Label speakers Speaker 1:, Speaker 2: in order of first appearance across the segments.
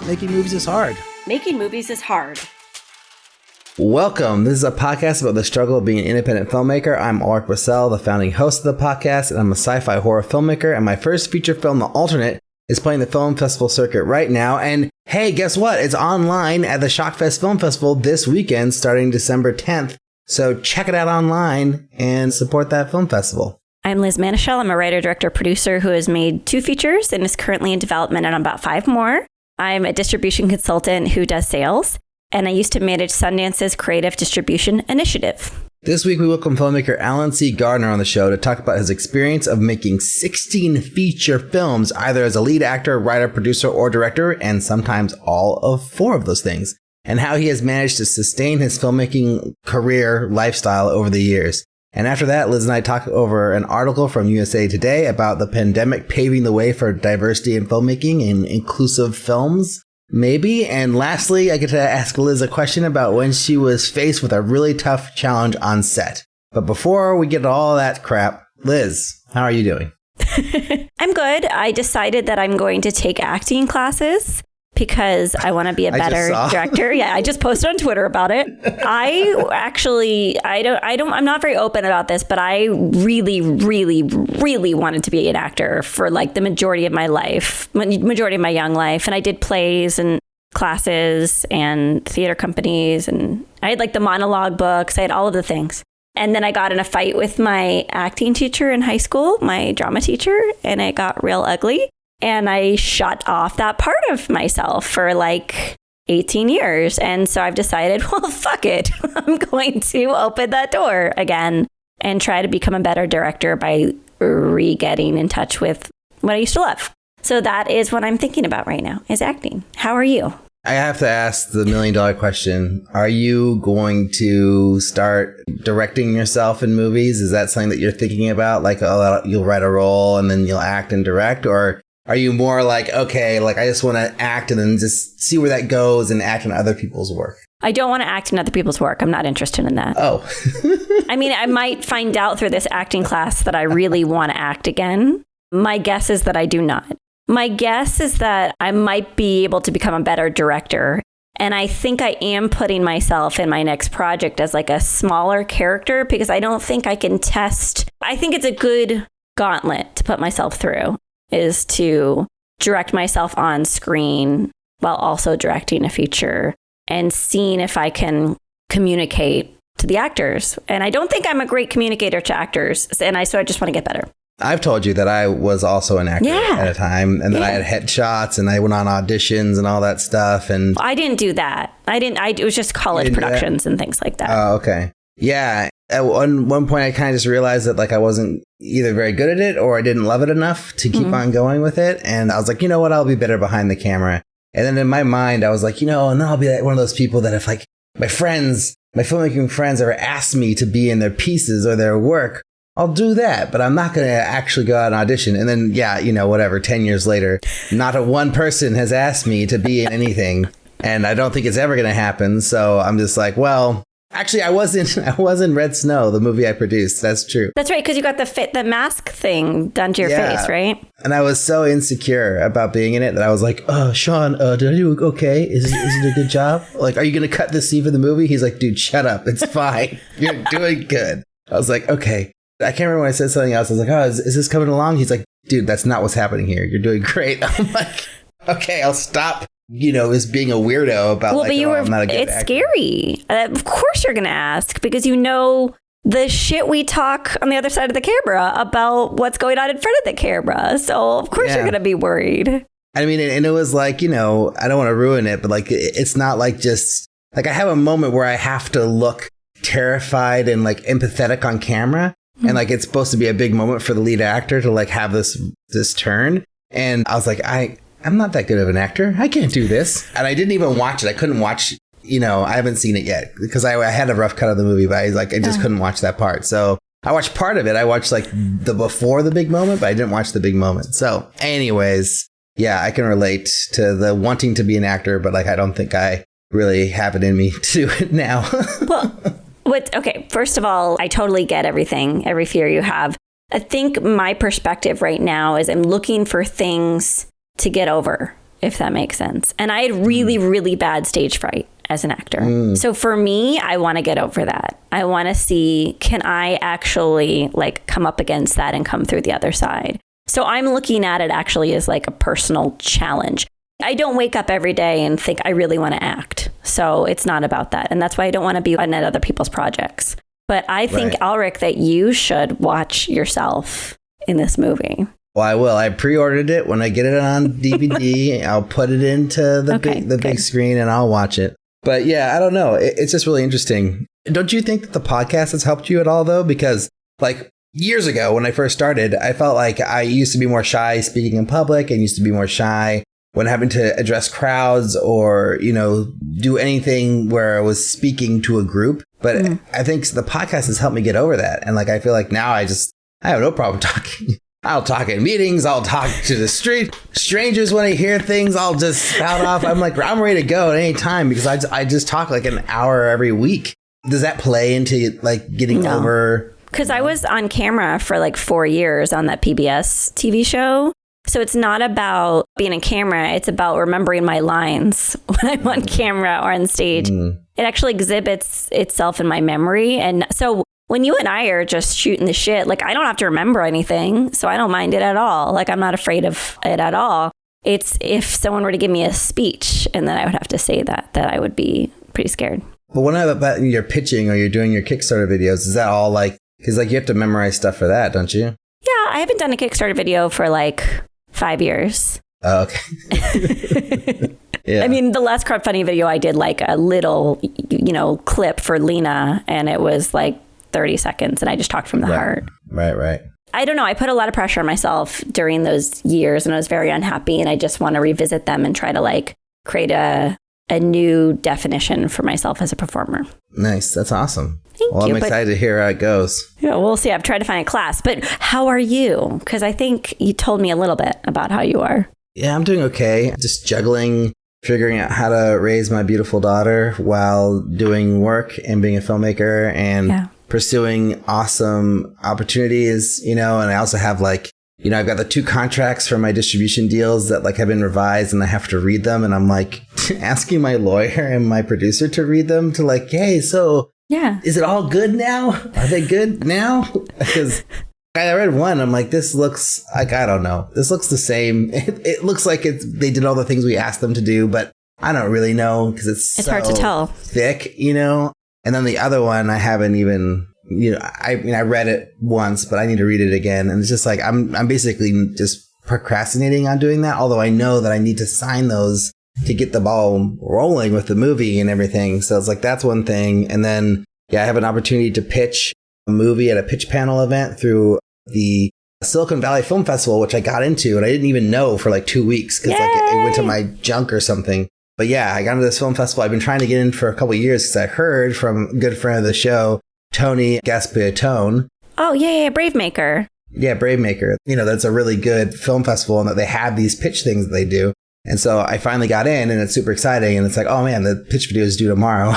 Speaker 1: Making movies is hard.
Speaker 2: Making movies is hard.
Speaker 1: Welcome. This is a podcast about the struggle of being an independent filmmaker. I'm Alrik the founding host of the podcast, and I'm a sci-fi horror filmmaker. And my first feature film, The Alternate, is playing the film festival circuit right now. And hey, guess what? It's online at the Shockfest Film Festival this weekend, starting December 10th. So check it out online and support that film festival.
Speaker 2: I'm Liz Manischel. I'm a writer, director, producer who has made 2 features and is currently in development on about 5 more. I'm a distribution consultant who does sales, and I used to manage Sundance's creative distribution initiative.
Speaker 1: This week, we welcome filmmaker Alan C. Gardner on the show to talk about his experience of making 16 feature films, either as a lead actor, writer, producer, or director, and sometimes all of 4 of those things, and how he has managed to sustain his filmmaking career lifestyle over the years. And after that, Liz and I talk over an article from USA Today about the pandemic paving the way for diversity in filmmaking and inclusive films, maybe. And lastly, I get to ask Liz a question about when she was faced with a really tough challenge on set. But before we get to all that crap, Liz, how are you doing?
Speaker 2: I'm good. I decided that I'm going to take acting classes because I want to be a better director. Yeah, I just posted on Twitter about it. I'm not very open about this, but I really, really, really wanted to be an actor for like the majority of my young life. And I did plays and classes and theater companies, and I had like the monologue books. I had all of the things. And then I got in a fight with my acting teacher in high school, my drama teacher, and it got real ugly. And I shut off that part of myself for like 18 years. And so I've decided, well, fuck it. I'm going to open that door again and try to become a better director by re-getting in touch with what I used to love. So that is what I'm thinking about right now, is acting. How are you?
Speaker 1: I have to ask the $1 million question. Are you going to start directing yourself in movies? Is that something that you're thinking about? Like, you'll write a role and then you'll act and direct? Or are you more like, okay, like I just want to act and then just see where that goes and act on other people's work?
Speaker 2: I don't want to act in other people's work. I'm not interested in that.
Speaker 1: Oh.
Speaker 2: I mean, I might find out through this acting class that I really want to act again. My guess is that I do not. My guess is that I might be able to become a better director. And I think I am putting myself in my next project as like a smaller character because I don't think I can test. I think it's a good gauntlet to put myself through, is to direct myself on screen while also directing a feature and seeing if I can communicate to the actors. And I don't think I'm a great communicator to actors. And so I just want to get better.
Speaker 1: I've told you that I was also an actor at a time, and then I had headshots and I went on auditions and all that stuff. And
Speaker 2: I didn't do that. It was just college productions and things like that.
Speaker 1: Oh, okay. Yeah. At one point, I kind of just realized that like I wasn't either very good at it or I didn't love it enough to keep on going with it. And I was like, you know what? I'll be better behind the camera. And then in my mind, I was like, and then I'll be like one of those people that if like my filmmaking friends ever ask me to be in their pieces or their work, I'll do that, but I'm not going to actually go out and audition. And then, 10 years later, not one person has asked me to be in anything. And I don't think it's ever going to happen. So I'm just like, well, actually, I was in Red Snow, the movie I produced. That's true. That's
Speaker 2: right. Because you got the mask thing done to your face, right?
Speaker 1: And I was so insecure about being in it that I was like, oh, Sean, did I do okay? Is it a good job? Like, are you going to cut this scene for the movie? He's like, dude, shut up. It's fine. You're doing good. I was like, okay. I can't remember when I said something else. I was like, oh, is this coming along? He's like, dude, that's not what's happening here. You're doing great. I'm like, okay, I'll stop, as being a weirdo about I'm not a good
Speaker 2: it's
Speaker 1: actor.
Speaker 2: Scary. Of course you're going to ask because the shit we talk on the other side of the camera about what's going on in front of the camera. So of course you're going to be worried.
Speaker 1: I mean, and it was like, I don't want to ruin it, but like, it's not like just like I have a moment where I have to look terrified and like empathetic on camera. And like, it's supposed to be a big moment for the lead actor to like have this turn. And I was like, I'm not that good of an actor. I can't do this. And I didn't even watch it. I couldn't watch, I haven't seen it yet because I had a rough cut of the movie, but I just couldn't watch that part. So I watched part of it. I watched like the before the big moment, but I didn't watch the big moment. So anyways, yeah, I can relate to the wanting to be an actor, but like, I don't think I really have it in me to do it now.
Speaker 2: Well, okay, first of all, I totally get every fear you have. I think my perspective right now is I'm looking for things to get over, if that makes sense. And I had really, really bad stage fright as an actor. So for me, I want to get over that. I want to see, can I actually like come up against that and come through the other side? So I'm looking at it actually as like a personal challenge. I don't wake up every day and think I really want to act. So it's not about that. And that's why I don't want to be on other people's projects. But I think, Alrik, that you should watch yourself in this movie.
Speaker 1: Well, I will. I pre-ordered it. When I get it on DVD, I'll put it into the big screen and I'll watch it. But yeah, I don't know. It's just really interesting. Don't you think that the podcast has helped you at all, though? Because like years ago when I first started, I felt like I used to be more shy speaking in public and used to be more shy when having to address crowds or, you know, do anything where I was speaking to a group. But I think the podcast has helped me get over that. And like, I feel like now I have no problem talking. I'll talk in meetings. I'll talk to the street. Strangers, when I hear things, I'll just spout off. I'm like, I'm ready to go at any time because I just talk like an hour every week. Does that play into like getting over? Because
Speaker 2: I was on camera for like 4 years on that PBS TV show. So it's not about being on camera. It's about remembering my lines when I'm on camera or on stage. It actually exhibits itself in my memory. And so when you and I are just shooting the shit, like I don't have to remember anything. So I don't mind it at all. Like I'm not afraid of it at all. It's if someone were to give me a speech and then I would have to say that I would be pretty scared.
Speaker 1: But what about you're pitching or you're doing your Kickstarter videos? Is that all like, because like you have to memorize stuff for that, don't you?
Speaker 2: Yeah, I haven't done a Kickstarter video for like 5 years.
Speaker 1: Oh, okay. Yeah.
Speaker 2: I mean, the last crowdfunding video I did like a little, you know, clip for Lena and it was like 30 seconds and I just talked from the heart.
Speaker 1: Right.
Speaker 2: I don't know. I put a lot of pressure on myself during those years and I was very unhappy and I just want to revisit them and try to like create a new definition for myself as a performer. Nice.
Speaker 1: That's awesome.
Speaker 2: Thank you.
Speaker 1: I'm excited to hear how it goes.
Speaker 2: Yeah, we'll see. I've tried to find a class, but how are you? Because I think you told me a little bit about how you are.
Speaker 1: Yeah, I'm doing okay. Just juggling, figuring out how to raise my beautiful daughter while doing work and being a filmmaker and pursuing awesome opportunities, you know, and I also have like, you know, I've got the 2 contracts for my distribution deals that like have been revised and I have to read them. And I'm like asking my lawyer and my producer to read them to like, hey, so is it all good now? Are they good now? Because I read one. I'm like, this looks like, I don't know. This looks the same. It looks like they did all the things we asked them to do, but I don't really know because it's so
Speaker 2: hard to tell.
Speaker 1: Thick, you know? And then the other one, I haven't even, you know, I mean, I read it once, but I need to read it again. And it's just like, I'm basically just procrastinating on doing that. Although I know that I need to sign those to get the ball rolling with the movie and everything. So it's like, that's one thing. And then, I have an opportunity to pitch a movie at a pitch panel event through the Silicon Valley Film Festival, which I got into and I didn't even know for like 2 weeks because like it went to my junk or something. But yeah, I got into this film festival. I've been trying to get in for a couple of years because I heard from a good friend of the show, Tony Gaspiatone.
Speaker 2: Oh, yeah, Brave Maker.
Speaker 1: Yeah, Brave Maker. You know, that's a really good film festival and that they have these pitch things that they do. And so I finally got in and it's super exciting. And it's like, oh man, the pitch video is due tomorrow.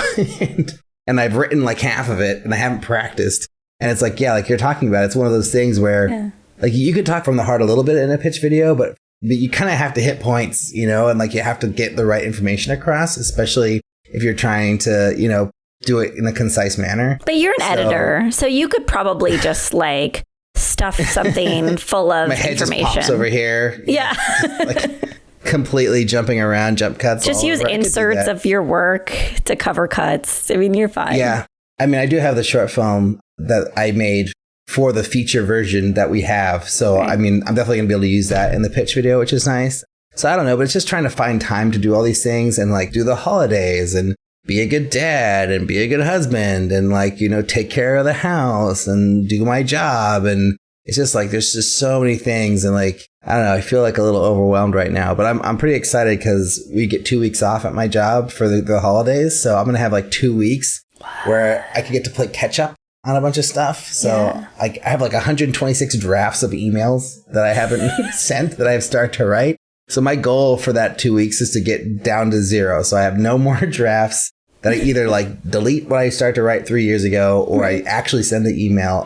Speaker 1: and I've written like half of it and I haven't practiced. And it's like, yeah, like you're talking about, it's one of those things where like you could talk from the heart a little bit in a pitch video, but you kind of have to hit points, you know, and like you have to get the right information across, especially if you're trying to, you know, do it in a concise manner.
Speaker 2: But you're an editor, so you could probably just like stuff something full of
Speaker 1: my head
Speaker 2: information.
Speaker 1: Just pops over here.
Speaker 2: Yeah.
Speaker 1: Like completely jumping around, jump cuts.
Speaker 2: Just use inserts of your work to cover cuts. I mean, you're fine.
Speaker 1: Yeah. I mean, I do have the short film that I made for the feature version that we have. So, I mean, I'm definitely going to be able to use that in the pitch video, which is nice. So I don't know, but it's just trying to find time to do all these things and like do the holidays and be a good dad and be a good husband and like, you know, take care of the house and do my job. And it's just like, there's just so many things. And like, I don't know, I feel like a little overwhelmed right now, but I'm pretty excited because we get 2 weeks off at my job for the holidays. So I'm going to have like 2 weeks where I can get to play catch up on a bunch of stuff. So I have like 126 drafts of emails that I haven't sent that I've started to write. So my goal for that 2 weeks is to get down to 0. So I have no more drafts that I either like delete what I started to write 3 years ago or I actually send the email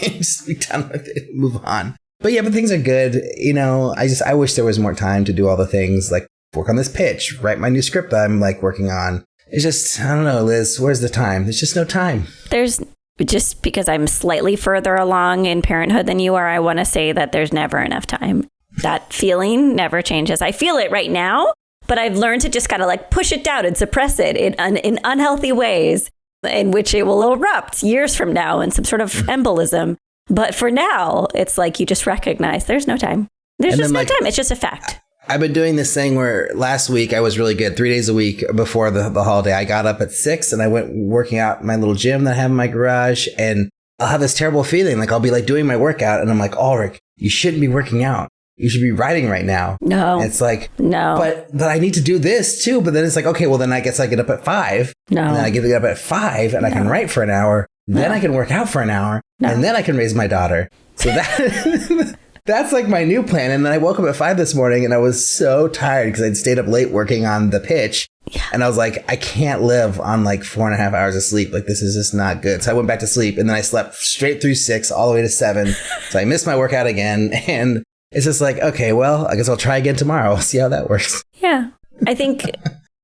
Speaker 1: just be done with it and move on. But yeah, but things are good. I wish there was more time to do all the things, like work on this pitch, write my new script that I'm like working on. It's just, I don't know, Liz, where's the time? There's just no time. There's
Speaker 2: just because I'm slightly further along in parenthood than you are, I want to say that there's never enough time. That feeling never changes. I feel it right now, but I've learned to just kind of like push it down and suppress it in unhealthy ways in which it will erupt years from now in some sort of embolism. But for now, it's like you just recognize there's no time. There's just no time. It's just a fact.
Speaker 1: I've been doing this thing where last week I was really good. 3 days a week before the holiday, I got up at 6 and I went working out in my little gym that I have in my garage. And I'll have this terrible feeling. Like I'll be like doing my workout and I'm like, Alrik, you shouldn't be working out. You should be writing right now.
Speaker 2: No.
Speaker 1: And it's like,
Speaker 2: no.
Speaker 1: But I need to do this too. But then it's like, okay, well then I guess I get up at 5.
Speaker 2: No.
Speaker 1: And then I get up at 5 and I can write for an hour. Then I can work out for an hour. And then I can raise my daughter. So that... That's like my new plan. And then I woke up at 5 this morning and I was so tired because I'd stayed up late working on the pitch. Yeah. And I was like, I can't live on like 4.5 hours of sleep. Like, this is just not good. So I went back to sleep and then I slept straight through 6 all the way to 7. So I missed my workout again. And it's just like, okay, well, I guess I'll try again tomorrow. See how that works.
Speaker 2: Yeah. I think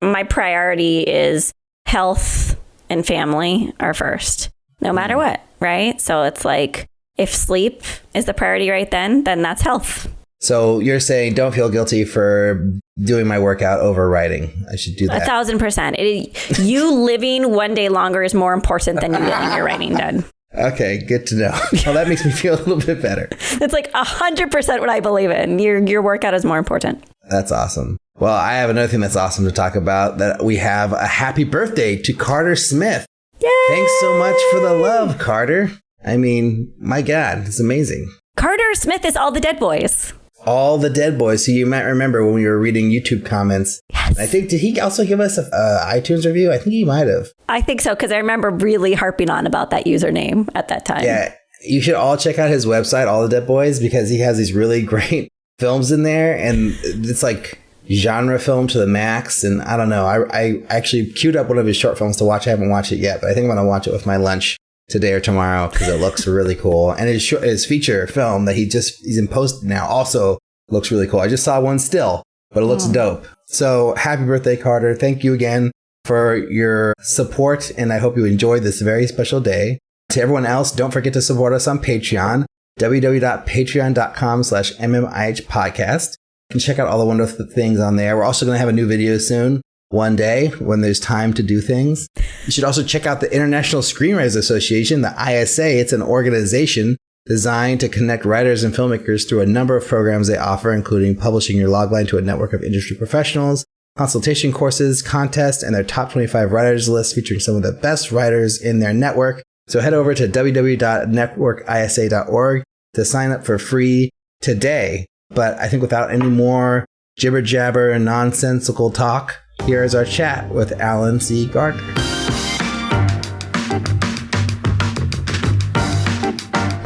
Speaker 2: my priority is health and family are first, no matter what. Right. So it's like, if sleep is the priority right then that's health. So
Speaker 1: you're saying don't feel guilty for doing my workout over writing. I should do that.
Speaker 2: 1,000%. You living one day longer is more important than you getting your writing done.
Speaker 1: Okay, good to know. Well, that makes me feel a little bit better.
Speaker 2: It's like 100% what I believe in. Your workout is more important.
Speaker 1: That's awesome. Well, I have another thing that's awesome to talk about, that we have a happy birthday to Carter Smith.
Speaker 2: Yay!
Speaker 1: Thanks so much for the love, Carter. I mean, my God, it's amazing.
Speaker 2: Carter Smith is All the Dead Boys.
Speaker 1: All the Dead Boys. So you might remember when we were reading YouTube comments.
Speaker 2: Yes.
Speaker 1: I think, did he also give us an iTunes review? I think he might have.
Speaker 2: I think so, because I remember really harping on about that username at that time.
Speaker 1: Yeah, you should all check out his website, All the Dead Boys, because he has these really great films in there. And it's like genre film to the max. And I don't know, I actually queued up one of his short films to watch. I haven't watched it yet, but I think I'm going to watch it with my lunch today or tomorrow because it looks really cool. And his feature film that he's in post now also looks really cool. I just saw one still, but it looks dope. So happy birthday, Carter. Thank you again for your support. And I hope you enjoyed this very special day. To everyone else, don't forget to support us on Patreon, www.patreon.com/MMIH podcast. You can check out all the wonderful things on there. We're also going to have a new video soon. One day when there's time to do things. You should also check out the International Screenwriters Association, the ISA. It's an organization designed to connect writers and filmmakers through a number of programs they offer, including publishing your logline to a network of industry professionals, consultation courses, contests, and their top 25 writers list featuring some of the best writers in their network. So head over to www.networkisa.org to sign up for free today. But I think without any more jibber jabber and nonsensical talk, here is our chat with Alan C. Gardner.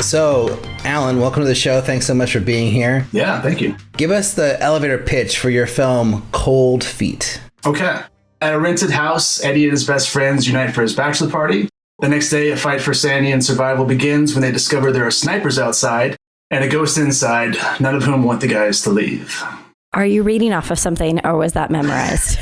Speaker 1: So, Alan, welcome to the show. Thanks so much for being here.
Speaker 3: Yeah, thank you.
Speaker 1: Give us the elevator pitch for your film, Cold Feet.
Speaker 3: Okay. At a rented house, Eddie and his best friends unite for his bachelor party. The next day, a fight for sanity and survival begins when they discover there are snipers outside and a ghost inside, none of whom want the guys to leave.
Speaker 2: Are you reading off of something or was that memorized?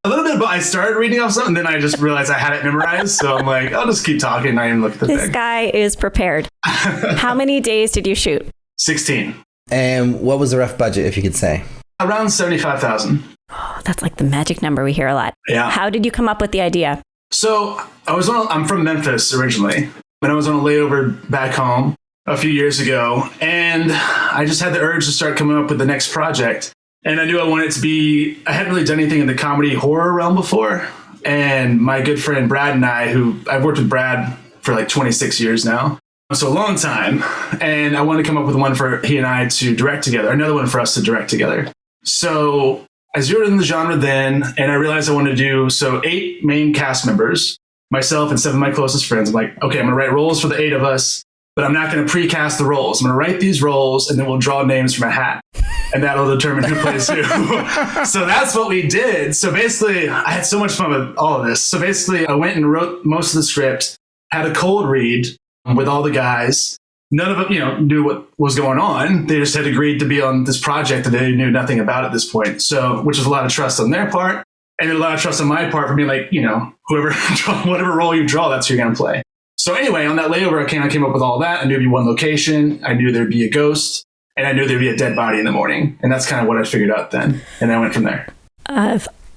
Speaker 3: A little bit, but I started reading off something, then I just realized I had it memorized. So I'm like, I'll just keep talking and not even look at the thing.
Speaker 2: This guy is prepared. How many days did you shoot?
Speaker 3: 16.
Speaker 1: And what was the rough budget, if you could say?
Speaker 3: Around $75,000.
Speaker 2: Oh, that's like the magic number we hear a lot.
Speaker 3: Yeah.
Speaker 2: How did you come up with the idea?
Speaker 3: So I'm from Memphis originally, and I was on a layover back home a few years ago, and I just had the urge to start coming up with the next project. And I knew I wanted it to be, I hadn't really done anything in the comedy horror realm before. And my good friend Brad and I, who I've worked with Brad for like 26 years now, so a long time. And I wanted to come up with one for he and I to direct together, another one for us to direct together. So I zeroed in the genre then, and I realized I wanted to do, 8 main cast members, myself and 7 of my closest friends. I'm like, okay, I'm going to write roles for the 8 of us, but I'm not going to pre-cast the roles. I'm going to write these roles, and then we'll draw names from a hat, and that'll determine who plays who. So that's what we did. So basically, I had so much fun with all of this. So basically, I went and wrote most of the script, had a cold read, with all the guys. None of them, knew what was going on. They just had agreed to be on this project that they knew nothing about at this point. So, which was a lot of trust on their part, and then a lot of trust on my part for being like, whoever, whatever role you draw, that's who you're going to play. So anyway, on that layover, I came up with all that. I knew it'd be one location. I knew there'd be a ghost, and I knew there'd be a dead body in the morning. And that's kind of what I figured out then. And I went from there.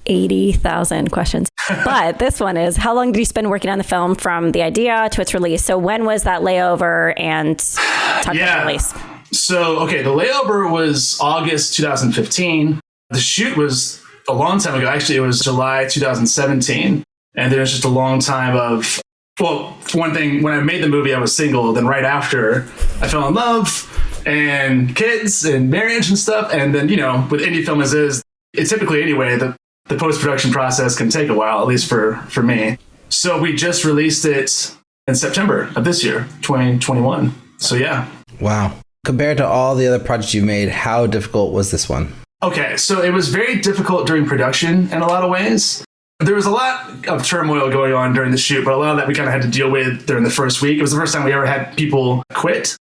Speaker 2: 80,000 questions. But this one is, how long did you spend working on the film from the idea to its release? So when was that layover, and talk about the release?
Speaker 3: So, the layover was August 2015. The shoot was a long time ago. Actually, it was July 2017. And there was just a long time of, well, for one thing, when I made the movie, I was single. Then right after, I fell in love and kids and marriage and stuff. And then, with indie film as is, it's typically anyway, the post-production process can take a while, at least for me. So we just released it in September of this year, 2021. So yeah.
Speaker 1: Wow. Compared to all the other projects you've made, how difficult was this one?
Speaker 3: Okay, so it was very difficult during production in a lot of ways. There was a lot of turmoil going on during the shoot, but a lot of that we kind of had to deal with during the first week. It was the first time we ever had people quit.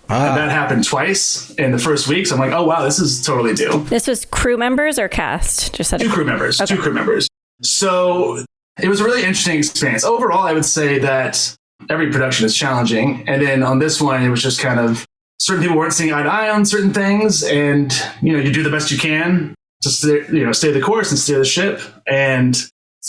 Speaker 3: And that happened twice in the first week. So I'm like, oh, wow, this is totally new.
Speaker 2: This was crew members or cast?
Speaker 3: Two crew members. Okay. Two crew members. So it was a really interesting experience. Overall, I would say that every production is challenging. And then on this one, it was just kind of certain people weren't seeing eye to eye on certain things. And, you do the best you can to stay the course and steer the ship. And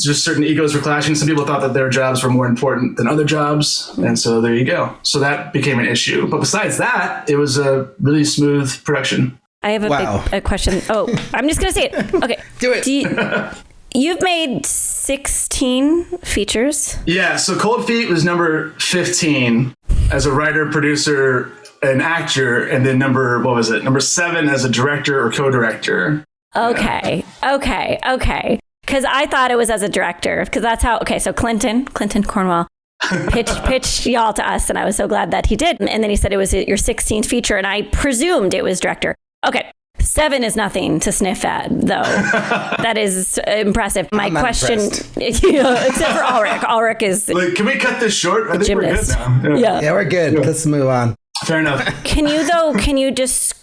Speaker 3: just certain egos were clashing. Some people thought that their jobs were more important than other jobs. And so there you go. So that became an issue. But besides that, it was a really smooth production.
Speaker 2: I have a question. Oh, I'm just going to say it. Okay.
Speaker 1: Do it.
Speaker 2: You've made 16 features.
Speaker 3: Yeah. So Cold Feet was number 15 as a writer, producer, and actor. And then number 7 as a director or co-director.
Speaker 2: Okay. Because I thought it was as a director, because that's how, so Clinton Cornwell pitched y'all to us, and I was so glad that he did. And then he said it was your 16th feature, and I presumed it was director. Okay, 7 is nothing to sniff at, though. That is impressive. My question, except for Alrik. Alrik is...
Speaker 3: Can we cut this short? I think
Speaker 2: gymnast.
Speaker 3: We're good now.
Speaker 2: Yeah,
Speaker 1: we're good. Yeah. Let's move on.
Speaker 3: Fair enough.
Speaker 2: Can you just...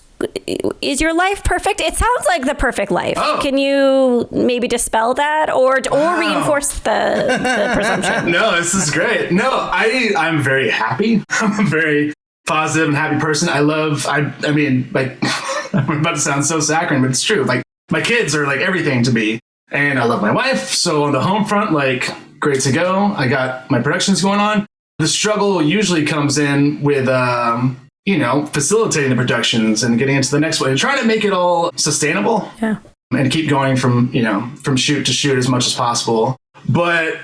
Speaker 2: Is your life perfect? It sounds like the perfect life.
Speaker 3: Oh.
Speaker 2: Can you maybe dispel that or reinforce the presumption?
Speaker 3: No, this is great. No, I'm very happy. I'm a very positive and happy person. I'm about to sound so saccharine, but it's true. Like, my kids are like everything to me, and I love my wife. So on the home front, like, great to go. I got my productions going on. The struggle usually comes in with, facilitating the productions and getting into the next one and trying to make it all sustainable.
Speaker 2: Yeah.
Speaker 3: And keep going from shoot to shoot as much as possible. But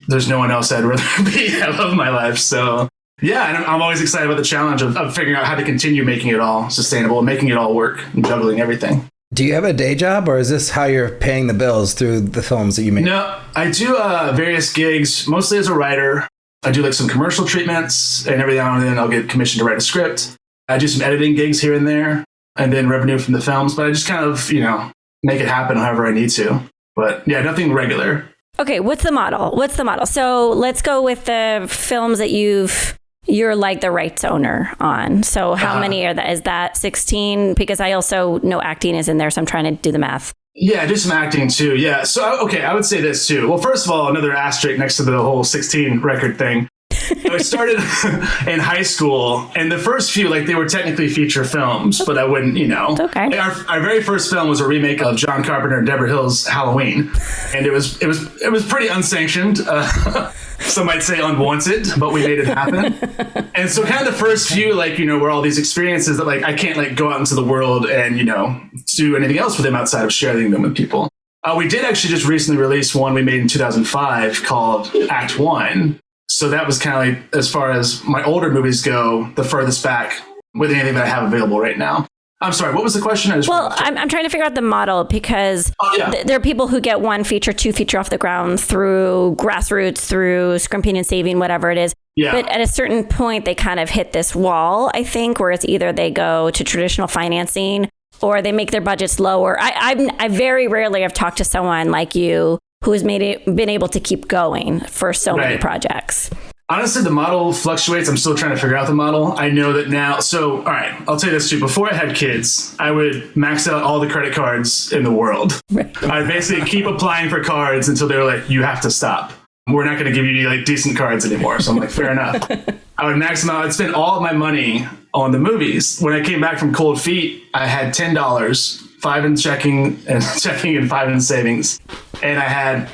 Speaker 3: there's no one else I'd rather be. I love my life. So yeah, and I'm always excited about the challenge of figuring out how to continue making it all sustainable and making it all work and juggling everything.
Speaker 1: Do you have a day job, or is this how you're paying the bills through the films that you make?
Speaker 3: No, I do various gigs, mostly as a writer. I do like some commercial treatments, and every now and then I'll get commissioned to write a script. I do some editing gigs here and there, and then revenue from the films. But I just kind of, make it happen however I need to. But yeah, nothing regular.
Speaker 2: Okay, what's the model? So let's go with the films that you're like the rights owner on. So how many are that? Is that 16? Because I also know acting is in there, so I'm trying to do the math.
Speaker 3: Yeah, I do some acting too. Yeah. So, okay, I would say this too. Well, first of all, another asterisk next to the whole 16 record thing. I started in high school, and the first few, they were technically feature films, but I wouldn't,
Speaker 2: It's okay.
Speaker 3: Our very first film was a remake of John Carpenter and Deborah Hill's Halloween, and it was pretty unsanctioned. Some might say unwanted, but we made it happen. And so kind of the first few, were all these experiences that I can't go out into the world and, do anything else with them outside of sharing them with people. We did actually just recently release one we made in 2005 called Act 1. So that was kind of as far as my older movies go, the furthest back with anything that I have available right now. I'm sorry, what was the question?
Speaker 2: I'm trying to figure out the model because there are people who get 1 feature, 2 feature off the ground through grassroots, through scrimping and saving, whatever it is. Yeah. But at a certain point, they kind of hit this wall, I think, where it's either they go to traditional financing or they make their budgets lower. I very rarely have talked to someone like you who has been able to keep going for so many projects.
Speaker 3: Honestly, the model fluctuates. I'm still trying to figure out the model. I know that now. So, all right, I'll tell you this too. Before I had kids, I would max out all the credit cards in the world. I'd basically keep applying for cards until they were like, you have to stop. We're not going to give you any like decent cards anymore. So I'm like, fair enough. I would max them out. I'd spend all of my money on the movies. When I came back from Cold Feet, I had $10, $5 in checking and $5 in savings. And I had,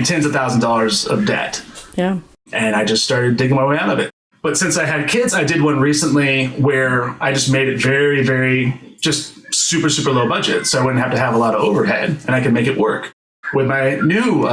Speaker 3: tens of thousands of dollars of debt.
Speaker 2: Yeah.
Speaker 3: And I just started digging my way out of it. But since I had kids, I did one recently where I just made it very, very just super, super low budget. So I wouldn't have to have a lot of overhead and I could make it work with my new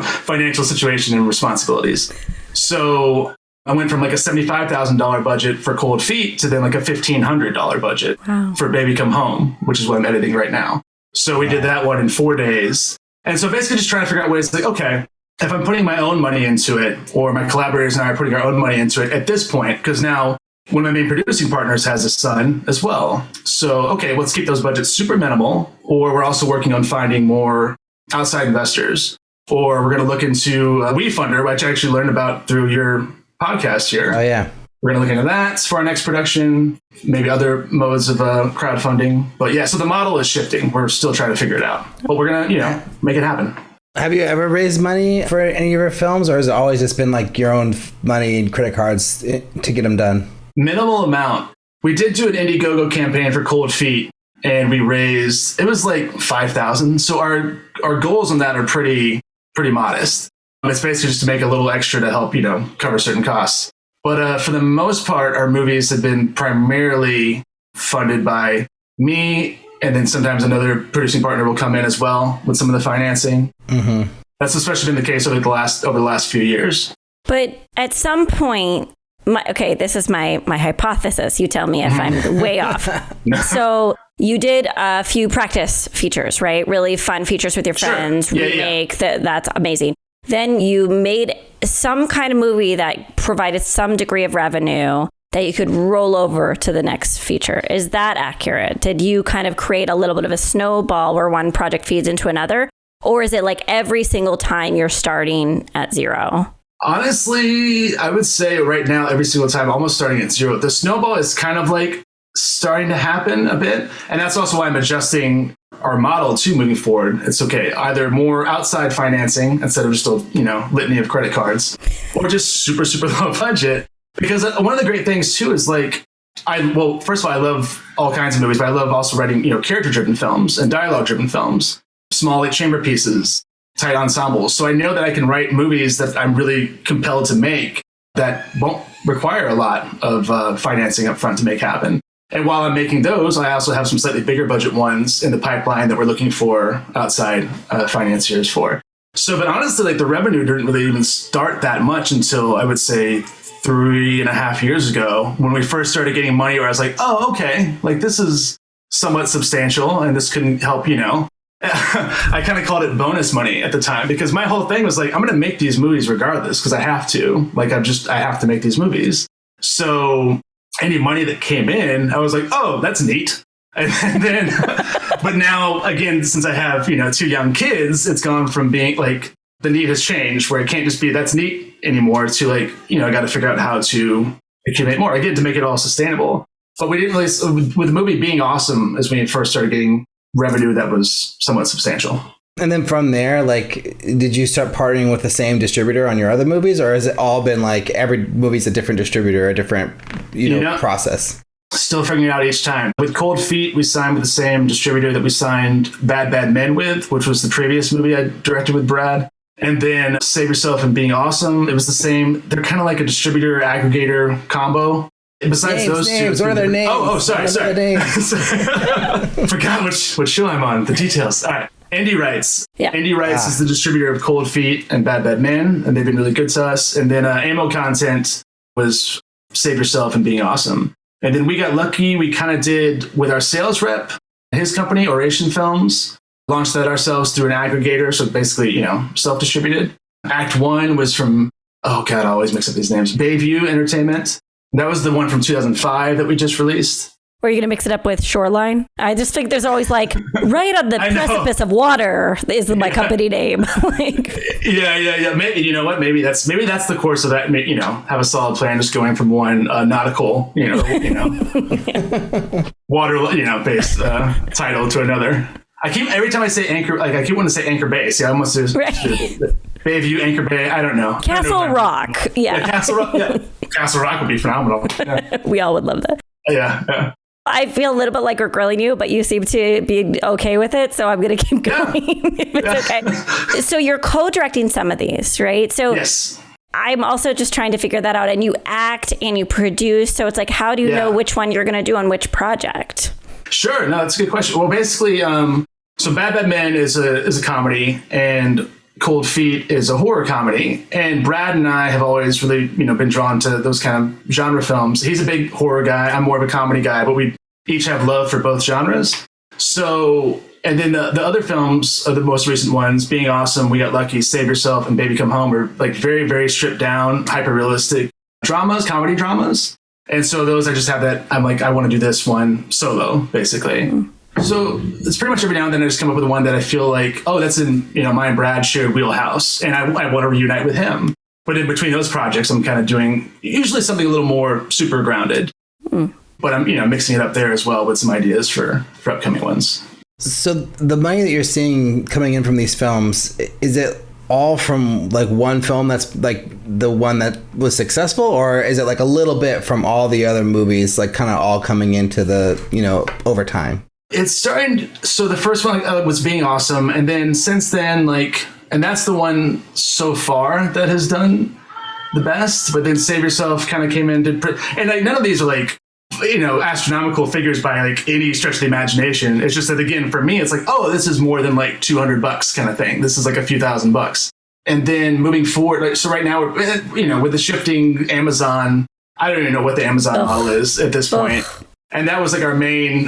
Speaker 3: financial situation and responsibilities. So I went from like a $75,000 budget for Cold Feet to then like a $1,500 budget for Baby Come Home, which is what I'm editing right now. So we did that one in 4 days. And so basically just trying to figure out ways like, okay, if I'm putting my own money into it, or my collaborators and I are putting our own money into it at this point, because now one of my main producing partners has a son as well. So, okay, let's keep those budgets super minimal, or we're also working on finding more outside investors, or we're going to look into a WeFunder, which I actually learned about through your podcast here.
Speaker 1: Oh, yeah.
Speaker 3: We're going to look into that for our next production, maybe other modes of crowdfunding. But yeah, so the model is shifting. We're still trying to figure it out, but we're going to, make it happen.
Speaker 1: Have you ever raised money for any of your films, or has it always just been like your own money and credit cards to get them done?
Speaker 3: Minimal amount. We did do an Indiegogo campaign for Cold Feet, and we raised, it was like $5,000. So our goals on that are pretty modest. It's basically just to make a little extra to help, cover certain costs. But for the most part, our movies have been primarily funded by me, and then sometimes another producing partner will come in as well with some of the financing. Mm-hmm. That's especially been the case over the last few years.
Speaker 2: But at some point, this is my hypothesis. You tell me if I'm way off. So you did a few practice features, right? Really fun features with your friends.
Speaker 3: Sure.
Speaker 2: Remake. That's amazing. Then you made some kind of movie that provided some degree of revenue that you could roll over to the next feature. Is that accurate? Did you kind of create a little bit of a snowball where one project feeds into another? Or is it like every single time you're starting at zero?
Speaker 3: Honestly, I would say right now, every single time, almost starting at zero. The snowball is kind of like starting to happen a bit. And that's also why I'm adjusting our model too moving forward. It's okay. Either more outside financing instead of just a, litany of credit cards, or just super, super low budget. Because one of the great things too is like, first of all, I love all kinds of movies, but I love also writing, character-driven films and dialogue-driven films, small like chamber pieces, tight ensembles. So I know that I can write movies that I'm really compelled to make that won't require a lot of financing up front to make happen. And while I'm making those, I also have some slightly bigger budget ones in the pipeline that we're looking for outside financiers for. So, but honestly, like the revenue didn't really even start that much until I would say 3.5 years ago, when we first started getting money, where I was like, oh, okay, like this is somewhat substantial and this can help, I kind of called it bonus money at the time, because my whole thing was like, I'm going to make these movies regardless, because I have to, like, I have to make these movies. So any money that came in, I was like, oh, that's neat. And then, but now again, since I have, 2 young kids, it's gone from being like, the need has changed, where it can't just be that's neat anymore to like, I got to figure out how to accumulate more again to make it all sustainable. But we didn't really, with the movie being awesome, as we first started getting revenue that was somewhat substantial.
Speaker 1: And then from there, like, did you start partnering with the same distributor on your other movies, or has it all been like every movie's a different distributor, a different, process?
Speaker 3: Still figuring it out each time. With Cold Feet, we signed with the same distributor that we signed Bad Bad Men with, which was the previous movie I directed with Brad. And then Save Yourself and Being Awesome, it was the same. They're kind of like a distributor aggregator combo. Besides those two,
Speaker 1: what are their names?
Speaker 3: Sorry. Forgot what show I'm on. The details. All right. Indie Rights.
Speaker 2: Yeah.
Speaker 3: Indie Rights is the distributor of Cold Feet and Bad Bad Men, and they've been really good to us. And then Ammo Content was Save Yourself and Being Awesome. And then we got lucky. We kind of did with our sales rep, his company, Oration Films, launched that ourselves through an aggregator. So basically, self-distributed. Act 1 was from, I always mix up these names, Bayview Entertainment. That was the one from 2005 that we just released.
Speaker 2: Or are you going to mix it up with Shoreline? I just think there's always like, right on the precipice of water is my company name. Like,
Speaker 3: yeah. Maybe, you know what? Maybe that's the course of that. You know, have a solid plan, just going from one nautical, water, based title to another. Every time I say anchor, like I keep wanting to say Anchor Bay. See, I almost do Bayview, Anchor Bay. I don't know.
Speaker 2: Castle Rock. Yeah.
Speaker 3: Castle Rock. Yeah. Castle Rock would be phenomenal. Yeah.
Speaker 2: We all would love that.
Speaker 3: Yeah.
Speaker 2: I feel a little bit like we're grilling you, but you seem to be okay with it. So I'm going to keep going if it's okay. So you're co-directing some of these, right? So
Speaker 3: yes.
Speaker 2: I'm also just trying to figure that out. And you act and you produce. So it's like, how do you know which one you're going to do on which project?
Speaker 3: Sure. No, that's a good question. Well, basically, so Bad Bad Men is a comedy, and Cold Feet is a horror comedy. And Brad and I have always really, been drawn to those kind of genre films. He's a big horror guy. I'm more of a comedy guy, but we each have love for both genres. So, and then the other films are the most recent ones, Being Awesome, We Got Lucky, Save Yourself, and Baby Come Home are like very, very stripped down, hyper realistic comedy dramas. And so those, I just have that, I'm like, I want to do this one solo, basically. So it's pretty much every now and then I just come up with one that I feel like, oh, that's in, my and Brad's shared wheelhouse, and I want to reunite with him. But in between those projects, I'm kind of doing usually something a little more super grounded. But I'm, mixing it up there as well with some ideas for upcoming ones.
Speaker 1: So the money that you're seeing coming in from these films, is it all from like one film that's like the one that was successful, or is it like a little bit from all the other movies, like kind of all coming into the, over time?
Speaker 3: It's starting. So the first one was Being Awesome. And then since then, and that's the one so far that has done the best. But then Save Yourself kind of came in. And none of these are astronomical figures by any stretch of the imagination. It's just that, again, for me, it's like, oh, this is more than $200 kind of thing. This is a few $1,000s. And then moving forward, so right now, with the shifting Amazon, I don't even know what the Amazon model is at this point. And that was our main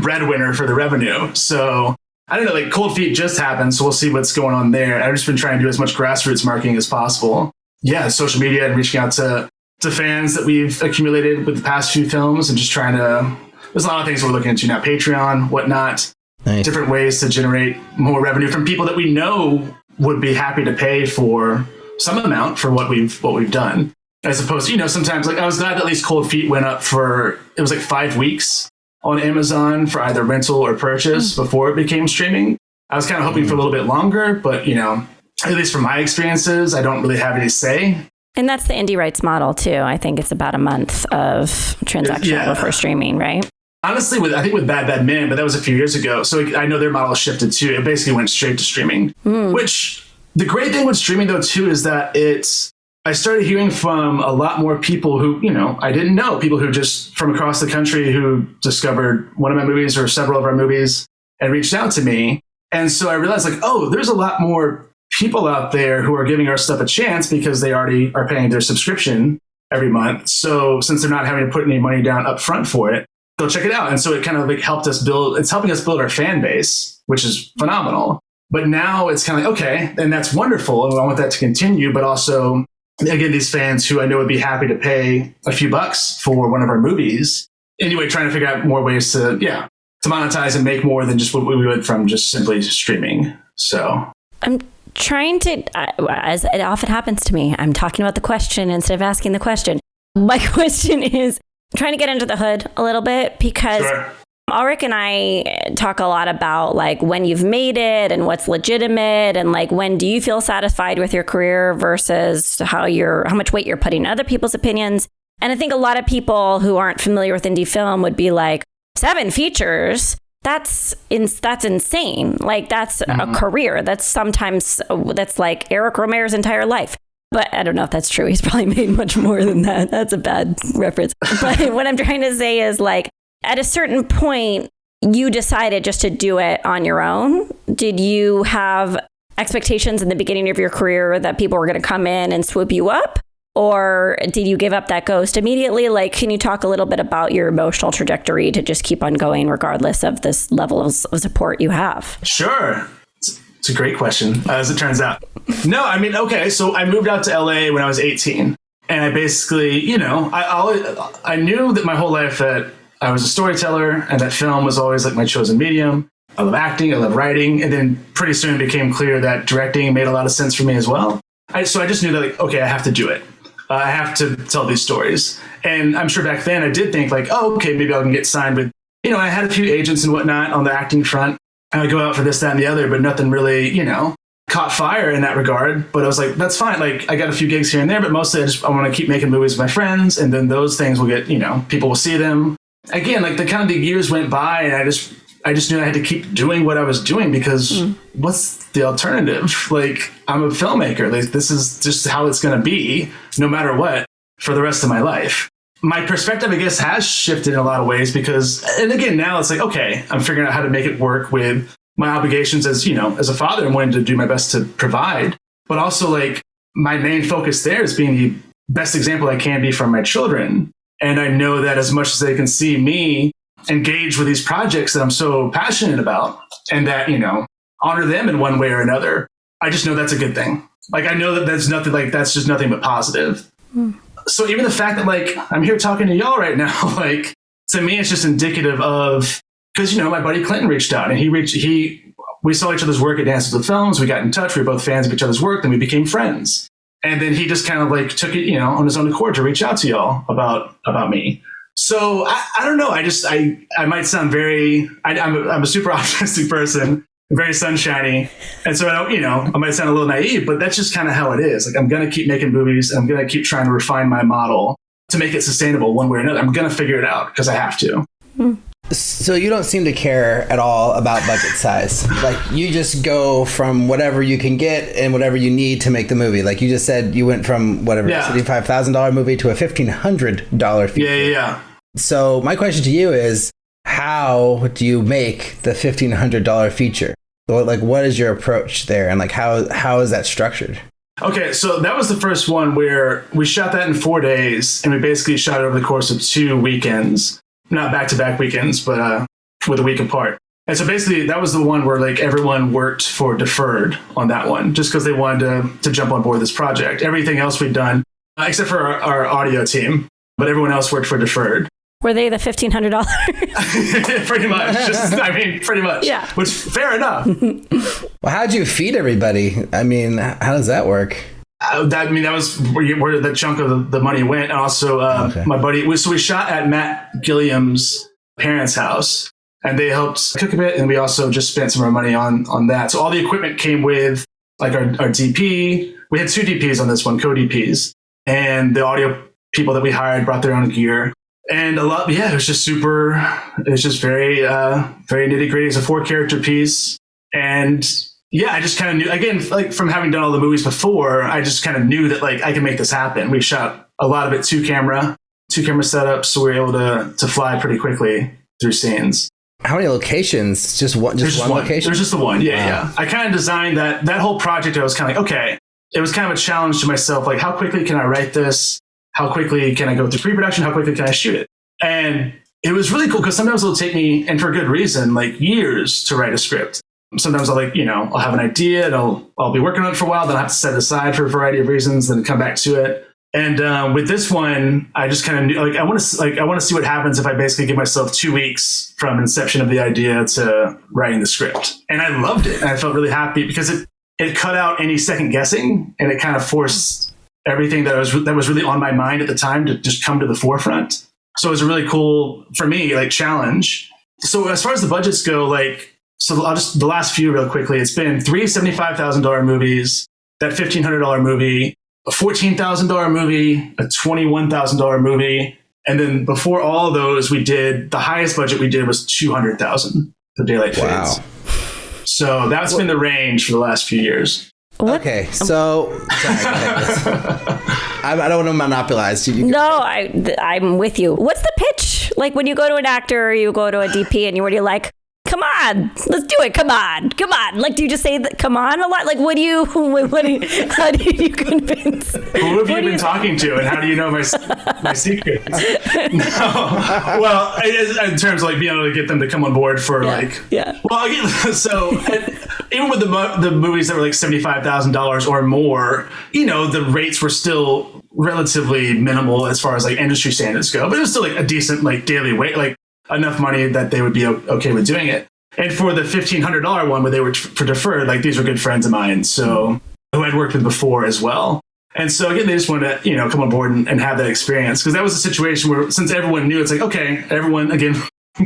Speaker 3: breadwinner for the revenue. So I don't know, Cold Feet just happened. So we'll see what's going on there. I've just been trying to do as much grassroots marketing as possible. Yeah, social media and reaching out to fans that we've accumulated with the past few films, and just trying to, there's a lot of things we're looking into now, Patreon, whatnot, different ways to generate more revenue from people that we know would be happy to pay for some amount for what we've done. As opposed to, sometimes I was glad that at least Cold Feet went up it was 5 weeks on Amazon for either rental or purchase before it became streaming. I was kind of hoping for a little bit longer, but, at least from my experiences, I don't really have any say.
Speaker 2: And that's the indie rights model too. I think it's about a month of transaction before streaming, right?
Speaker 3: Honestly, I think with Bad Bad Men, but that was a few years ago. So I know their model shifted too. It basically went straight to streaming, which the great thing with streaming though too is that I started hearing from a lot more people who, I didn't know, people who just from across the country who discovered one of my movies or several of our movies and reached out to me. And so I realized there's a lot more people out there who are giving our stuff a chance because they already are paying their subscription every month. So since they're not having to put any money down up front for it, they'll check it out. And so it kind of it's helping us build our fan base, which is phenomenal. But now it's kind of okay, and that's wonderful. And I want that to continue. But also, again, these fans who I know would be happy to pay a few bucks for one of our movies. Anyway, trying to figure out more ways to monetize and make more than just what we would from just simply streaming. So
Speaker 2: I'm trying to, as it often happens to me, I'm talking about the question instead of asking the question. My question is trying to get under the hood a little bit, because Alrik and I talk a lot about when you've made it and what's legitimate, and when do you feel satisfied with your career versus how much weight you're putting in other people's opinions. And I think a lot of people who aren't familiar with indie film would be 7 features. That's insane. That's a career. That's Eric Romero's entire life. But I don't know if that's true. He's probably made much more than that. That's a bad reference. But what I'm trying to say is at a certain point, you decided just to do it on your own. Did you have expectations in the beginning of your career that people were going to come in and swoop you up? Or did you give up that ghost immediately? Can you talk a little bit about your emotional trajectory to just keep on going regardless of this level of support you have?
Speaker 3: Sure. It's a great question, as it turns out. No, I mean, okay, so I moved out to LA when I was 18. And I basically, I knew that my whole life that I was a storyteller, and that film was always like my chosen medium. I love acting, I love writing, and then pretty soon it became clear that directing made a lot of sense for me as well. So I just knew that, like, okay, I have to do it. I have to tell these stories. And I'm sure back then I did think like, oh, okay, maybe I can get signed with, I had a few agents and whatnot on the acting front. I would go out for this, that, and the other, but nothing really, caught fire in that regard. But I was like, that's fine. Like, I got a few gigs here and there, but mostly I want to keep making movies with my friends. And then those things will get, people will see them. Again, like the years went by, and I just knew I had to keep doing what I was doing, because what's the alternative? Like, I'm a filmmaker. Like, this is just how it's going to be no matter what for the rest of my life. My perspective, I guess, has shifted in a lot of ways because, and again, now it's like, okay, I'm figuring out how to make it work with my obligations as, as a father and wanting to do my best to provide. But also, like, my main focus there is being the best example I can be for my children. And I know that as much as they can see me engage with these projects that I'm so passionate about, and that, honor them in one way or another, I just know that's a good thing. Like, I know that that's just nothing but positive. So even the fact that, like, I'm here talking to y'all right now, like, to me, it's just indicative of, because, my buddy Clinton reached out, and we saw each other's work at Dances with Films. We got in touch. We were both fans of each other's work. Then we became friends. And then he just kind of like took it, on his own accord to reach out to y'all about me. So I don't know. I might sound I'm a super optimistic person, very sunshiny. And so I might sound a little naive, but that's just kind of how it is. Like, I'm going to keep making movies, and I'm going to keep trying to refine my model to make it sustainable one way or another. I'm going to figure it out because I have to.
Speaker 1: So you don't seem to care at all about budget size. Like, you just go from whatever you can get and whatever you need to make the movie. Like you just said, you went from $75,000 movie to a $1,500 feature.
Speaker 3: Yeah.
Speaker 1: So my question to you is, how do you make the $1,500 feature? Like, what is your approach there? And like, how is that structured?
Speaker 3: Okay, so that was the first one where we shot that in 4 days, and we basically shot it over the course of 2 weekends. Not back-to-back weekends, but with a week apart. And so basically that was the one where like everyone worked for deferred on that one, just because they wanted to jump on board this project. Everything else we'd done, except for our audio team, but everyone else worked for deferred.
Speaker 2: Were they the $1,500?
Speaker 3: Pretty much. Pretty much.
Speaker 2: Yeah.
Speaker 3: Which, fair enough.
Speaker 1: Well, how'd you feed everybody? I mean, how does that work?
Speaker 3: That was where the chunk of the money went. And also, my buddy, we shot at Matt Gilliam's parents' house, and they helped cook a bit. And we also just spent some of our money on that. So all the equipment came with like our DP. We had 2 DPs on this one, co-DPs, and the audio people that we hired brought their own gear. And a lot, it was just very, very nitty gritty. It's a 4-character piece. And I just kind of knew, again, like from having done all the movies before, I just kind of knew that like I can make this happen. We shot a lot of it 2 camera setups, so we were able to fly pretty quickly through scenes.
Speaker 1: How many locations? Just one location? There's
Speaker 3: just the one. Yeah. I kind of designed that whole project. I was kind of like, okay, it was kind of a challenge to myself. Like, how quickly can I write this? How quickly can I go through pre-production? How quickly can I shoot it? And it was really cool because sometimes it'll take me, and for good reason, like years to write a script. Sometimes I'll I'll have an idea and I'll be working on it for a while, then I have to set it aside for a variety of reasons, then come back to it. And with this one, I just kind of knew, I want to see what happens if I basically give myself 2 weeks from inception of the idea to writing the script. And I loved it. And I felt really happy because it cut out any second guessing, and it kind of forced everything that was really on my mind at the time to just come to the forefront. So it was a really cool, for me, like challenge. So as far as the budgets go, so I'll just, the last few real quickly, it's been 3 $75,000 movies, that $1,500 movie, a $14,000 movie, a $21,000 movie. And then before all of those, the highest budget we did was $200,000 for Daylight Fades.
Speaker 1: Wow.
Speaker 3: So that's been the range for the last few years.
Speaker 2: What?
Speaker 1: Okay, so I don't want to monopolize.
Speaker 2: No, I'm with you. What's the pitch? Like when you go to an actor or you go to a DP and you're already like, come on, let's do it. Come on. Like, do you just say that, come on a lot? Like, how do you convince?
Speaker 3: Who have you been talking to, and how do you know my secrets? No. Well, in terms of like being able to get them to come on board for well, again, so even with the movies that were like $75,000 or more, the rates were still relatively minimal as far as like industry standards go, but it was still like a decent like daily wage. Like enough money that they would be okay with doing it. And for the $1,500 one where they were for deferred, like these were good friends of mine, so who I'd worked with before as well. And so again, they just wanted to, come on board and have that experience, because that was a situation where, since everyone knew, it's like, okay, everyone, again,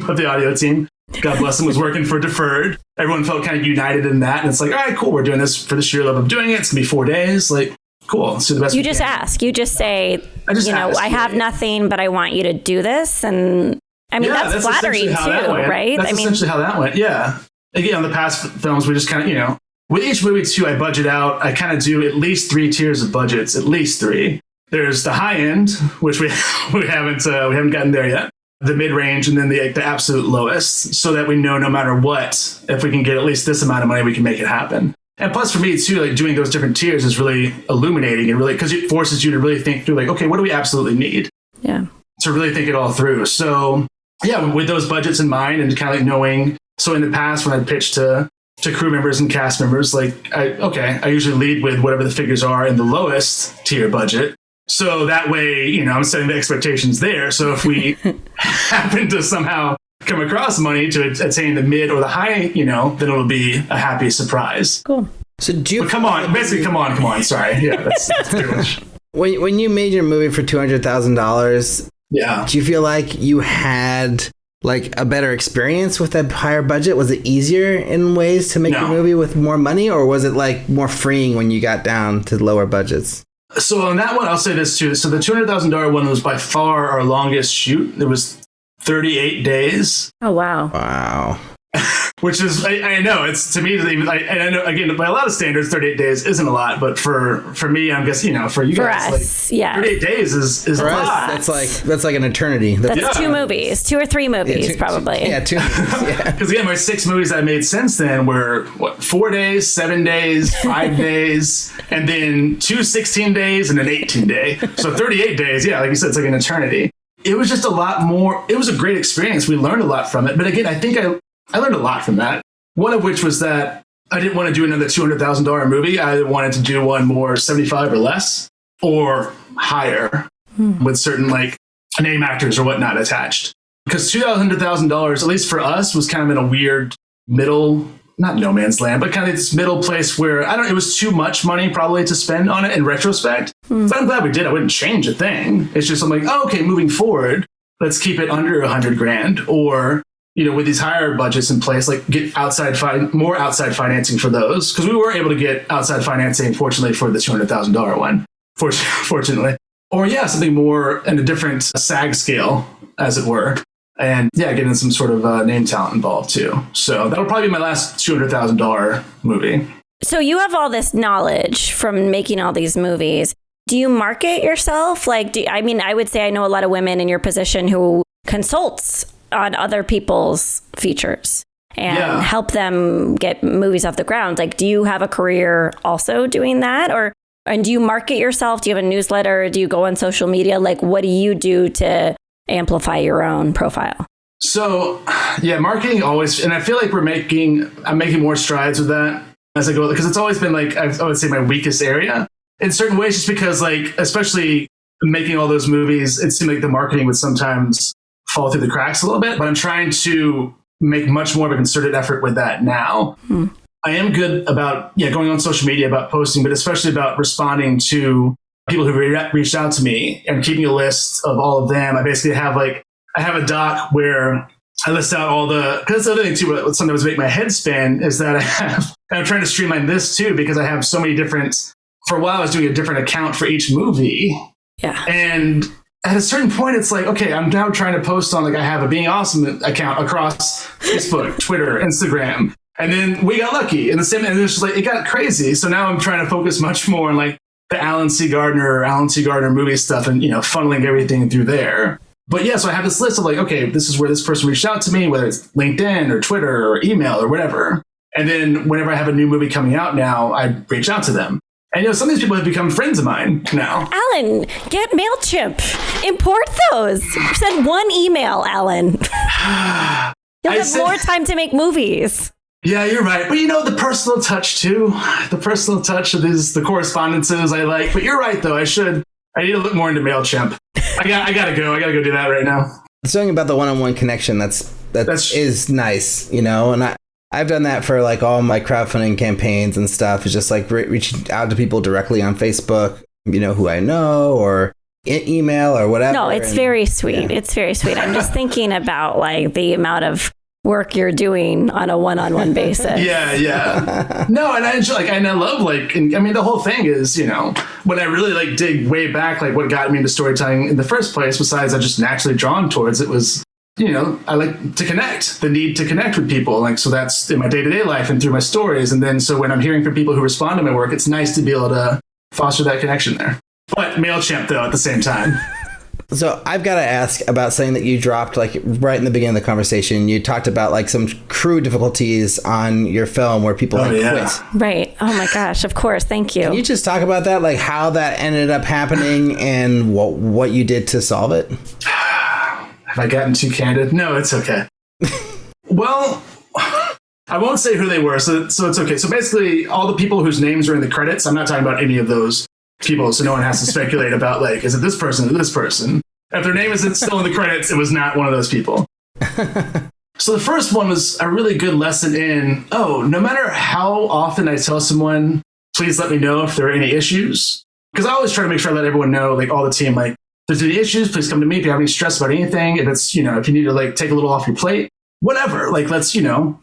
Speaker 3: of the audio team, God bless them, was working for deferred. Everyone felt kind of united in that. And it's like, all right, cool. We're doing this for the sheer love of doing it. It's going to be 4 days. Like, cool. Let's do the best.
Speaker 2: You just ask. You just say, I have nothing, but I want you to do this. And I mean, that's flattering too, right?
Speaker 3: That's essentially how that went. Yeah. Again, on the past films, we just kind of, with each movie too, I budget out. I kind of do at least 3 tiers of budgets, at least 3. There's the high end, which we haven't gotten there yet. The mid-range, and then the absolute lowest, so that we know no matter what, if we can get at least this amount of money, we can make it happen. And plus for me too, like doing those different tiers is really illuminating, and really, because it forces you to really think through, like, okay, what do we absolutely need?
Speaker 2: Yeah. To
Speaker 3: really think it all through. So yeah, with those budgets in mind and kind of like knowing, so in the past when I'd pitched to crew members and cast members, like, I usually lead with whatever the figures are in the lowest tier budget. So that way, I'm setting the expectations there. So if we happen to somehow come across money to attain the mid or the high, then it'll be a happy surprise.
Speaker 2: Cool.
Speaker 1: So
Speaker 3: come on. Sorry. Yeah, that's pretty much.
Speaker 1: When you made your movie for $200,000,
Speaker 3: yeah,
Speaker 1: do you feel like you had like a better experience with that higher budget? Was it easier in ways to make your movie with more money, or was it like more freeing when you got down to lower budgets?
Speaker 3: So on that one, I'll say this too. So the $200,000 one was by far our longest shoot. It was 38 days.
Speaker 2: Oh, wow.
Speaker 1: Wow.
Speaker 3: Which is, I know, it's, to me, and I know, again, by a lot of standards, 38 days isn't a lot, but for me, I'm guessing, for you guys,
Speaker 2: us, like,
Speaker 3: 38 days is a lot.
Speaker 1: That's like an eternity.
Speaker 2: That's 2 movies, 2 or 3 movies, probably.
Speaker 1: 2 movies, yeah.
Speaker 3: Because again, my 6 movies I made since then were, 4 days, 7 days, 5 days, and then 2 16 days and an 18 day. So 38 days, yeah, like you said, it's like an eternity. It was just a lot more, it was a great experience. We learned a lot from it. But again, I think I learned a lot from that. One of which was that I didn't want to do another $200,000 movie. I wanted to do one more 75 or less or higher with certain like name actors or whatnot attached. Because $200,000, at least for us, was kind of in a weird middle, not no man's land, but kind of this middle place where it was too much money probably to spend on it in retrospect. But I'm glad we did. I wouldn't change a thing. It's just I'm like, okay, moving forward, let's keep it under $100,000, or with these higher budgets in place, like get more outside financing for those. Because we were able to get outside financing, fortunately, for the $200,000 one, fortunately. Or something more in a different SAG scale, as it were. And getting some sort of name talent involved too. So that'll probably be my last $200,000 movie.
Speaker 2: So you have all this knowledge from making all these movies. Do you market yourself? I would say I know a lot of women in your position who consults on other people's features and help them get movies off the ground. Like, do you have a career also doing that? And do you market yourself? Do you have a newsletter? Do you go on social media? Like, what do you do to amplify your own profile?
Speaker 3: So, marketing always, and I feel like I'm making more strides with that as I go, because it's always been like, I would say my weakest area in certain ways, just because like, especially making all those movies, it seemed like the marketing would sometimes fall through the cracks a little bit, but I'm trying to make much more of a concerted effort with that now. I am good about going on social media, about posting, but especially about responding to people who reached out to me and keeping a list of all of them. I basically have I have a doc where I list out all because the other thing too, what sometimes make my head spin is that I'm trying to streamline this too, because I have so many for a while I was doing a different account for each movie.
Speaker 2: Yeah.
Speaker 3: And at a certain point, it's like, okay, I'm now trying to post on, I have a Being Awesome account across Facebook, Twitter, Instagram. And then we got lucky. And it's just like, it got crazy. So now I'm trying to focus much more on the Alan C. Gardner movie stuff and, funneling everything through there. But so I have this list of okay, this is where this person reached out to me, whether it's LinkedIn or Twitter or email or whatever. And then whenever I have a new movie coming out now, I reach out to them. And some of these people have become friends of mine now.
Speaker 2: Alan, get MailChimp. Import those. Send one email, Alan. You'll have more time to make movies.
Speaker 3: Yeah, you're right. But the personal touch too. The personal touch of the correspondences I like. But you're right though. I need to look more into MailChimp. I gotta go do that right now.
Speaker 1: something about the one-on-one connection that's is nice, you know, and I've done that for like all my crowdfunding campaigns and stuff. It's just like reaching out to people directly on Facebook, you know, who I know, or email or whatever.
Speaker 2: No, it's very sweet. Yeah. It's very sweet. I'm just thinking about like the amount of work you're doing on a one-on-one basis.
Speaker 3: Yeah. No, and I enjoy, like, and I love, like, and, I mean, the whole thing is, you know, when I really like dig way back, like what got me into storytelling in the first place, besides I just naturally drawn towards it, was, you know, I like to connect, the need to connect with people. Like, so that's in my day-to-day life and through my stories. And then, so when I'm hearing from people who respond to my work, it's nice to be able to foster that connection there. But MailChimp, though, at the same time.
Speaker 1: So I've got to ask about something that you dropped like right in the beginning of the conversation. You talked about like some crew difficulties on your film where people quit.
Speaker 2: Right. Oh my gosh. Of course. Thank you.
Speaker 1: Can you just talk about that? Like how that ended up happening and what you did to solve it?
Speaker 3: Have I gotten too candid? No, it's okay. Well, I won't say who they were, so it's okay. So basically, all the people whose names are in the credits, I'm not talking about any of those people, so no one has to speculate about, like, is it this person or this person? If their name isn't still in the credits, it was not one of those people. So the first one was a really good lesson in, no matter how often I tell someone, please let me know if there are any issues. Because I always try to make sure I let everyone know, like all the team, like, if there's any issues, please come to me. If you have any stress about anything, if it's, you know, if you need to like take a little off your plate, whatever, like, let's, you know,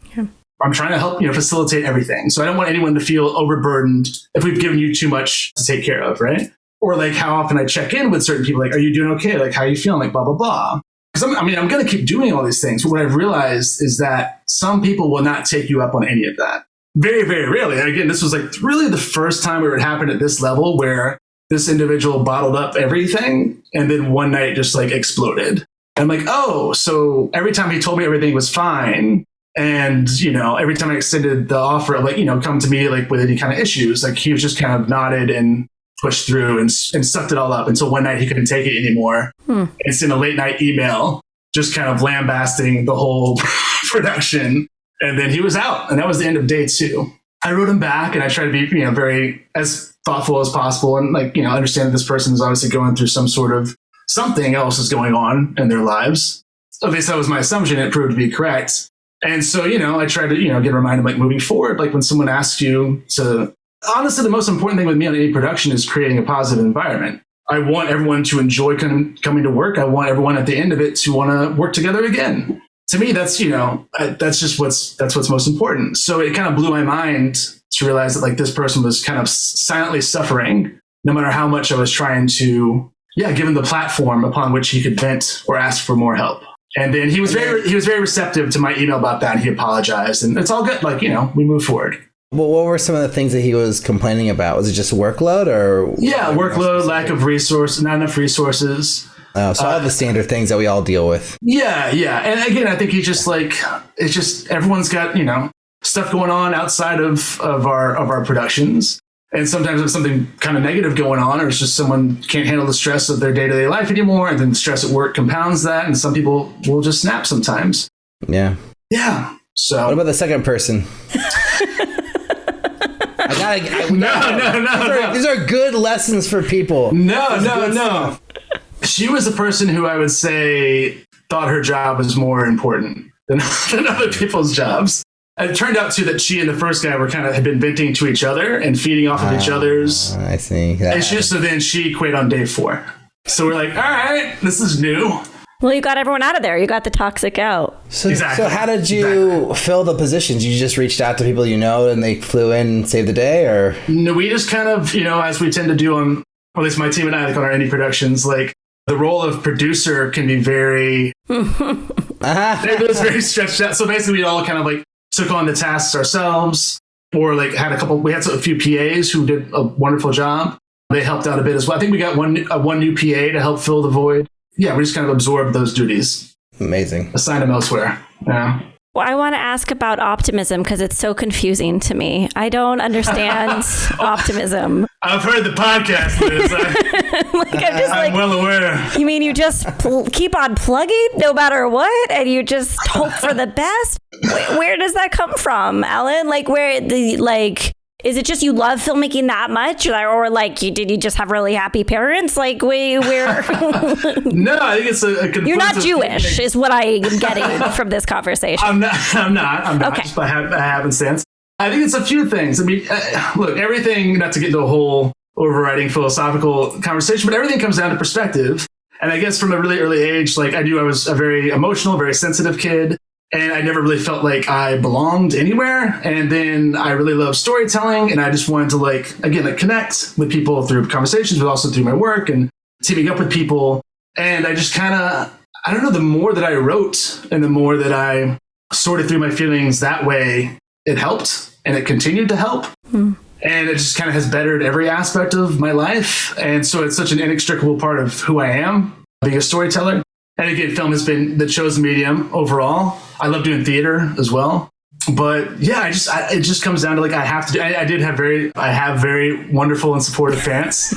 Speaker 3: I'm trying to help, you know, facilitate everything. So I don't want anyone to feel overburdened if we've given you too much to take care of, right? Or like how often I check in with certain people, like, are you doing okay? Like, how are you feeling? Like, blah, blah, blah. Because I'm going to keep doing all these things. But what I've realized is that some people will not take you up on any of that. Very, very rarely. And again, this was like really the first time where it happened at this level where this individual bottled up everything and then one night just like exploded. And I'm like, oh, so every time he told me everything was fine, and, you know, every time I extended the offer of like, you know, come to me like with any kind of issues, like he was just kind of nodded and pushed through and sucked it all up until one night he couldn't take it anymore. And sent a late night email just kind of lambasting the whole production. And then he was out. And that was the end of day 2. I wrote him back and I tried to be, you know, very as thoughtful as possible and like, you know, understand that this person is obviously going through something else is going on in their lives. At least that was my assumption. It proved to be correct. And so, you know, I try to, you know, get reminded like moving forward, like when someone asks you to, honestly, the most important thing with me on any production is creating a positive environment. I want everyone to enjoy coming to work. I want everyone at the end of it to want to work together again. To me, that's, you know, that's what's most important. So it kind of blew my mind to realize that like this person was kind of silently suffering, no matter how much I was trying to, give him the platform upon which he could vent or ask for more help. And then he was very receptive to my email about that. And he apologized, and it's all good. Like, you know, we move forward.
Speaker 1: Well, what were some of the things that he was complaining about? Was it just workload or? Yeah,
Speaker 3: workload, lack of resources, not enough resources.
Speaker 1: Oh, so all the standard things that we all deal with.
Speaker 3: Yeah. And again, I think he just like, it's just, everyone's got, you know, stuff going on outside of our productions. And sometimes there's something kind of negative going on, or it's just someone can't handle the stress of their day-to-day life anymore. And then the stress at work compounds that. And some people will just snap sometimes.
Speaker 1: Yeah.
Speaker 3: Yeah. So
Speaker 1: what about the second person? No. These are good lessons for people.
Speaker 3: No. She was a person who I would say thought her job was more important than other people's jobs. It turned out too that she and the first guy had been venting to each other and feeding off of each other's.
Speaker 1: I see.
Speaker 3: So then she quit on day 4. So we're like, all right, this is new.
Speaker 2: Well, you got everyone out of there. You got the toxic out.
Speaker 1: Exactly. So how did you fill the positions? You just reached out to people you know and they flew in and saved the day, or? No,
Speaker 3: we just kind of, you know, as we tend to do on, or at least my team and I, like on our indie productions, like the role of producer can be very, it was very stretched out. So basically we all kind of like took on the tasks ourselves, or like we had a few PAs who did a wonderful job. They helped out a bit as well. I think we got one new PA to help fill the void. Yeah, we just kind of absorbed those duties.
Speaker 1: Amazing.
Speaker 3: Assign them elsewhere. Yeah.
Speaker 2: Well, I want to ask about optimism because it's so confusing to me. I don't understand optimism.
Speaker 3: I've heard the podcast, Liz. I'm well aware.
Speaker 2: You mean you just keep on plugging no matter what, and you just hope for the best? Where does that come from, Alan? Like, Is it just you love filmmaking that much, or like did you just have really happy parents? Like we're
Speaker 3: No, I think it's a
Speaker 2: you're not Jewish, is what I am getting from this conversation.
Speaker 3: I'm not.
Speaker 2: Okay.
Speaker 3: Just by happenstance. I think it's a few things. I mean, look, everything. Not to get into a whole overriding philosophical conversation, but everything comes down to perspective. And I guess from a really early age, like I was a very emotional, very sensitive kid. And I never really felt like I belonged anywhere. And then I really loved storytelling. And I just wanted to connect with people through conversations, but also through my work and teaming up with people. And I just I don't know, the more that I wrote and the more that I sorted through my feelings that way, it helped and it continued to help. And it just kind of has bettered every aspect of my life. And so it's such an inextricable part of who I am, being a storyteller. And again, film has been the chosen medium overall. I love doing theater as well. But yeah, it just comes down to I have to do, I have very wonderful and supportive parents.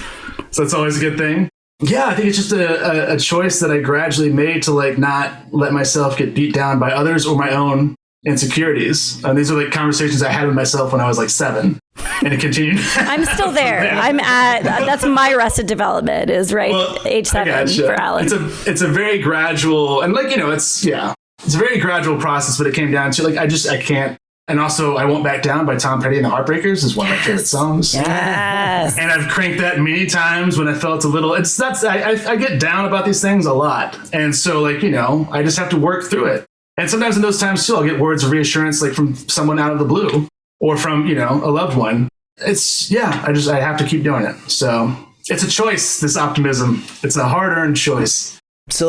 Speaker 3: So it's always a good thing. Yeah, I think it's just a choice that I gradually made to not let myself get beat down by others or my own insecurities. These are conversations I had with myself when I was 7, and it continued.
Speaker 2: I'm still there. That's my Arrested Development is age 7 for Alan.
Speaker 3: It's a very gradual, and it's a very gradual process, but it came down to I can't. And also, I Won't Back Down by Tom Petty and the Heartbreakers is one of my favorite songs.
Speaker 2: Yes.
Speaker 3: And I've cranked that many times when I felt a little, I get down about these things a lot. And so I just have to work through it. And sometimes in those times too, I'll get words of reassurance from someone out of the blue or from, a loved one. I have to keep doing it. So it's a choice, this optimism. It's a hard-earned choice.
Speaker 1: So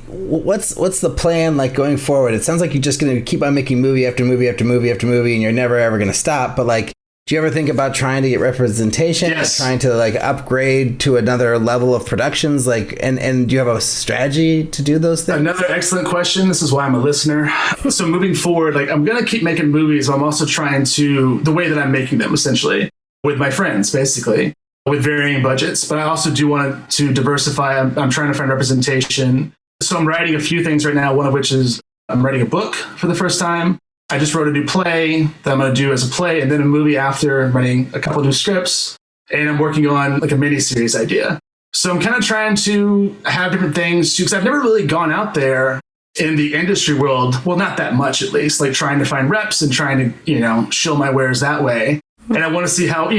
Speaker 1: what's the plan going forward? It sounds like you're just going to keep on making movie after movie after movie after movie and you're never ever going to stop. But do you ever think about trying to get representation?
Speaker 3: Yes.
Speaker 1: Trying to upgrade to another level of productions? And do you have a strategy to do those things?
Speaker 3: Another excellent question. This is why I'm a listener. So moving forward, I'm going to keep making movies. I'm also trying to, the way that I'm making them essentially with my friends, basically, with varying budgets. But I also do want to diversify. I'm trying to find representation. So I'm writing a few things right now, one of which is I'm writing a book for the first time. I just wrote a new play that I'm going to do as a play and then a movie after. I'm writing a couple new scripts and I'm working on a mini-series idea. So I'm kind of trying to have different things because I've never really gone out there in the industry world. Well, not that much, at least, trying to find reps and trying to, show my wares that way. And I want to see how,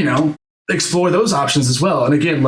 Speaker 3: explore those options as well. And again,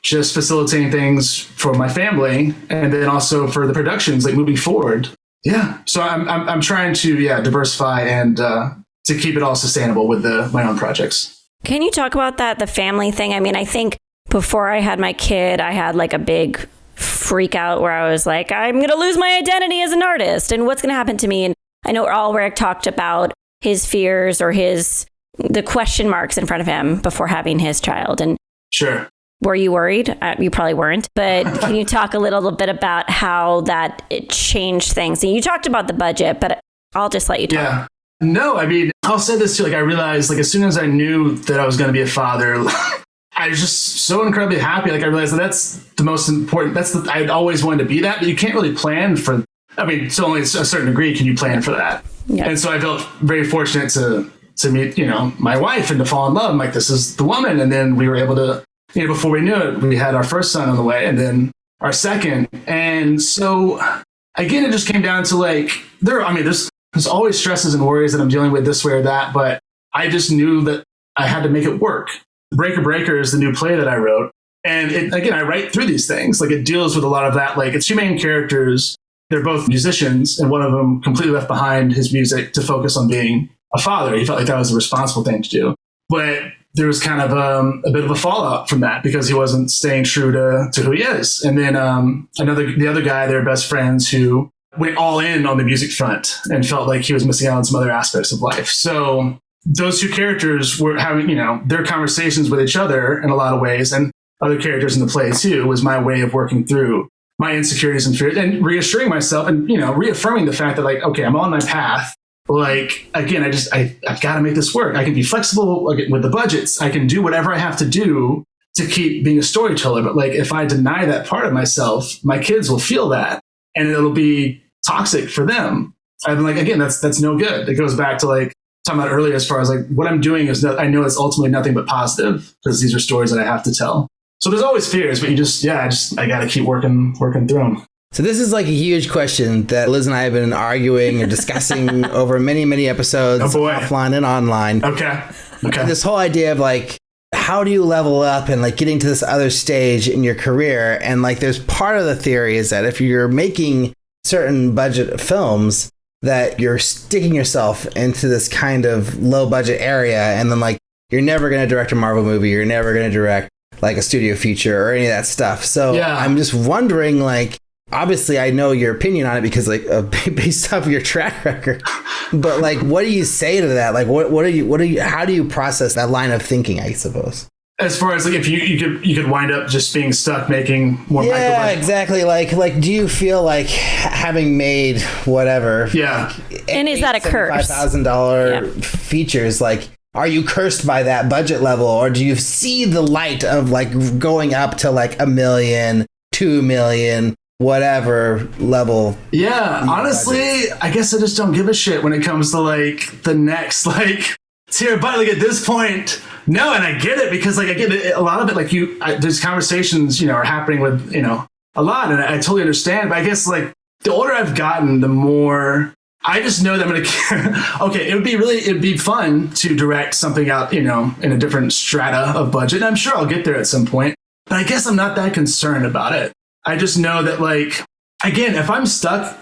Speaker 3: just facilitating things for my family and then also for the productions, moving forward. Yeah. So I'm trying to, diversify and to keep it all sustainable with my own projects.
Speaker 2: Can you talk about that, the family thing? I mean, I think before I had my kid, I had a big freak out where I was I'm going to lose my identity as an artist and what's going to happen to me. And I know Alrik talked about his fears or the question marks in front of him before having his child. And
Speaker 3: sure.
Speaker 2: Were you worried? You probably weren't, but can you talk a little bit about how it changed things? And you talked about the budget, but I'll just let you talk.
Speaker 3: Yeah. No, I mean, I'll say this too. I realized as soon as I knew that I was going to be a father, I was just so incredibly happy. I realized that's the most important. I'd always wanted to be that, but you can't really plan for, to only a certain degree can you plan for that. Yeah. And so I felt very fortunate to meet, my wife and to fall in love. I'm this is the woman. And then we were able to, before we knew it, we had our first son on the way and then our second. And so again, it just came down to there's always stresses and worries that I'm dealing with this way or that, but I just knew that I had to make it work. Breaker is the new play that I wrote. And I write through these things. It deals with a lot of that. It's two main characters. They're both musicians and one of them completely left behind his music to focus on being a father. He felt like that was the responsible thing to do. But there was kind of a bit of a fallout from that because he wasn't staying true to who he is. And then the other guy, their best friends, who went all in on the music front and felt like he was missing out on some other aspects of life. So those two characters were having, their conversations with each other in a lot of ways, and other characters in the play too, was my way of working through my insecurities and fears and reassuring myself and, reaffirming the fact that okay, I'm on my path. Again, I've got to make this work. I can be flexible with the budgets. I can do whatever I have to do to keep being a storyteller. But if I deny that part of myself, my kids will feel that and it'll be toxic for them. I'm again, that's no good. It goes back to talking about earlier, as far as like what I'm doing is I know it's ultimately nothing but positive because these are stories that I have to tell. So there's always fears, but I got to keep working through them.
Speaker 1: So this is like a huge question that Liz and I have been arguing and discussing over many, many episodes, offline and online.
Speaker 3: Okay.
Speaker 1: This whole idea of like, how do you level up and like getting to this other stage in your career? And like, there's part of the theory is that if you're making certain budget films, that you're sticking yourself into this kind of low budget area. And then like, you're never going to direct a Marvel movie. You're never going to direct like a studio feature or any of that stuff. So I'm just wondering, like, obviously I know your opinion on it because like based off your track record, but like, what do you say to that? Like, how do you process that line of thinking, I suppose?
Speaker 3: As far as like, if you could wind up just being stuck making more.
Speaker 1: Yeah, exactly. Like, do you feel like having made whatever?
Speaker 2: Yeah. And is that a curse?
Speaker 1: $5,000 features, like, are you cursed by that budget level, or do you see the light of like going up to like $1 million, $2 million, whatever level?
Speaker 3: Yeah, honestly, I guess I just don't give a shit when it comes to like the next like tier. But like at this point, no, and I get it because like I get it, a lot of it. Like there's conversations are happening with a lot, and I totally understand. But I guess like the older I've gotten, the more I just know that I'm going to, okay, it'd be fun to direct something out, in a different strata of budget. And I'm sure I'll get there at some point, but I guess I'm not that concerned about it. I just know that like, again, if I'm stuck,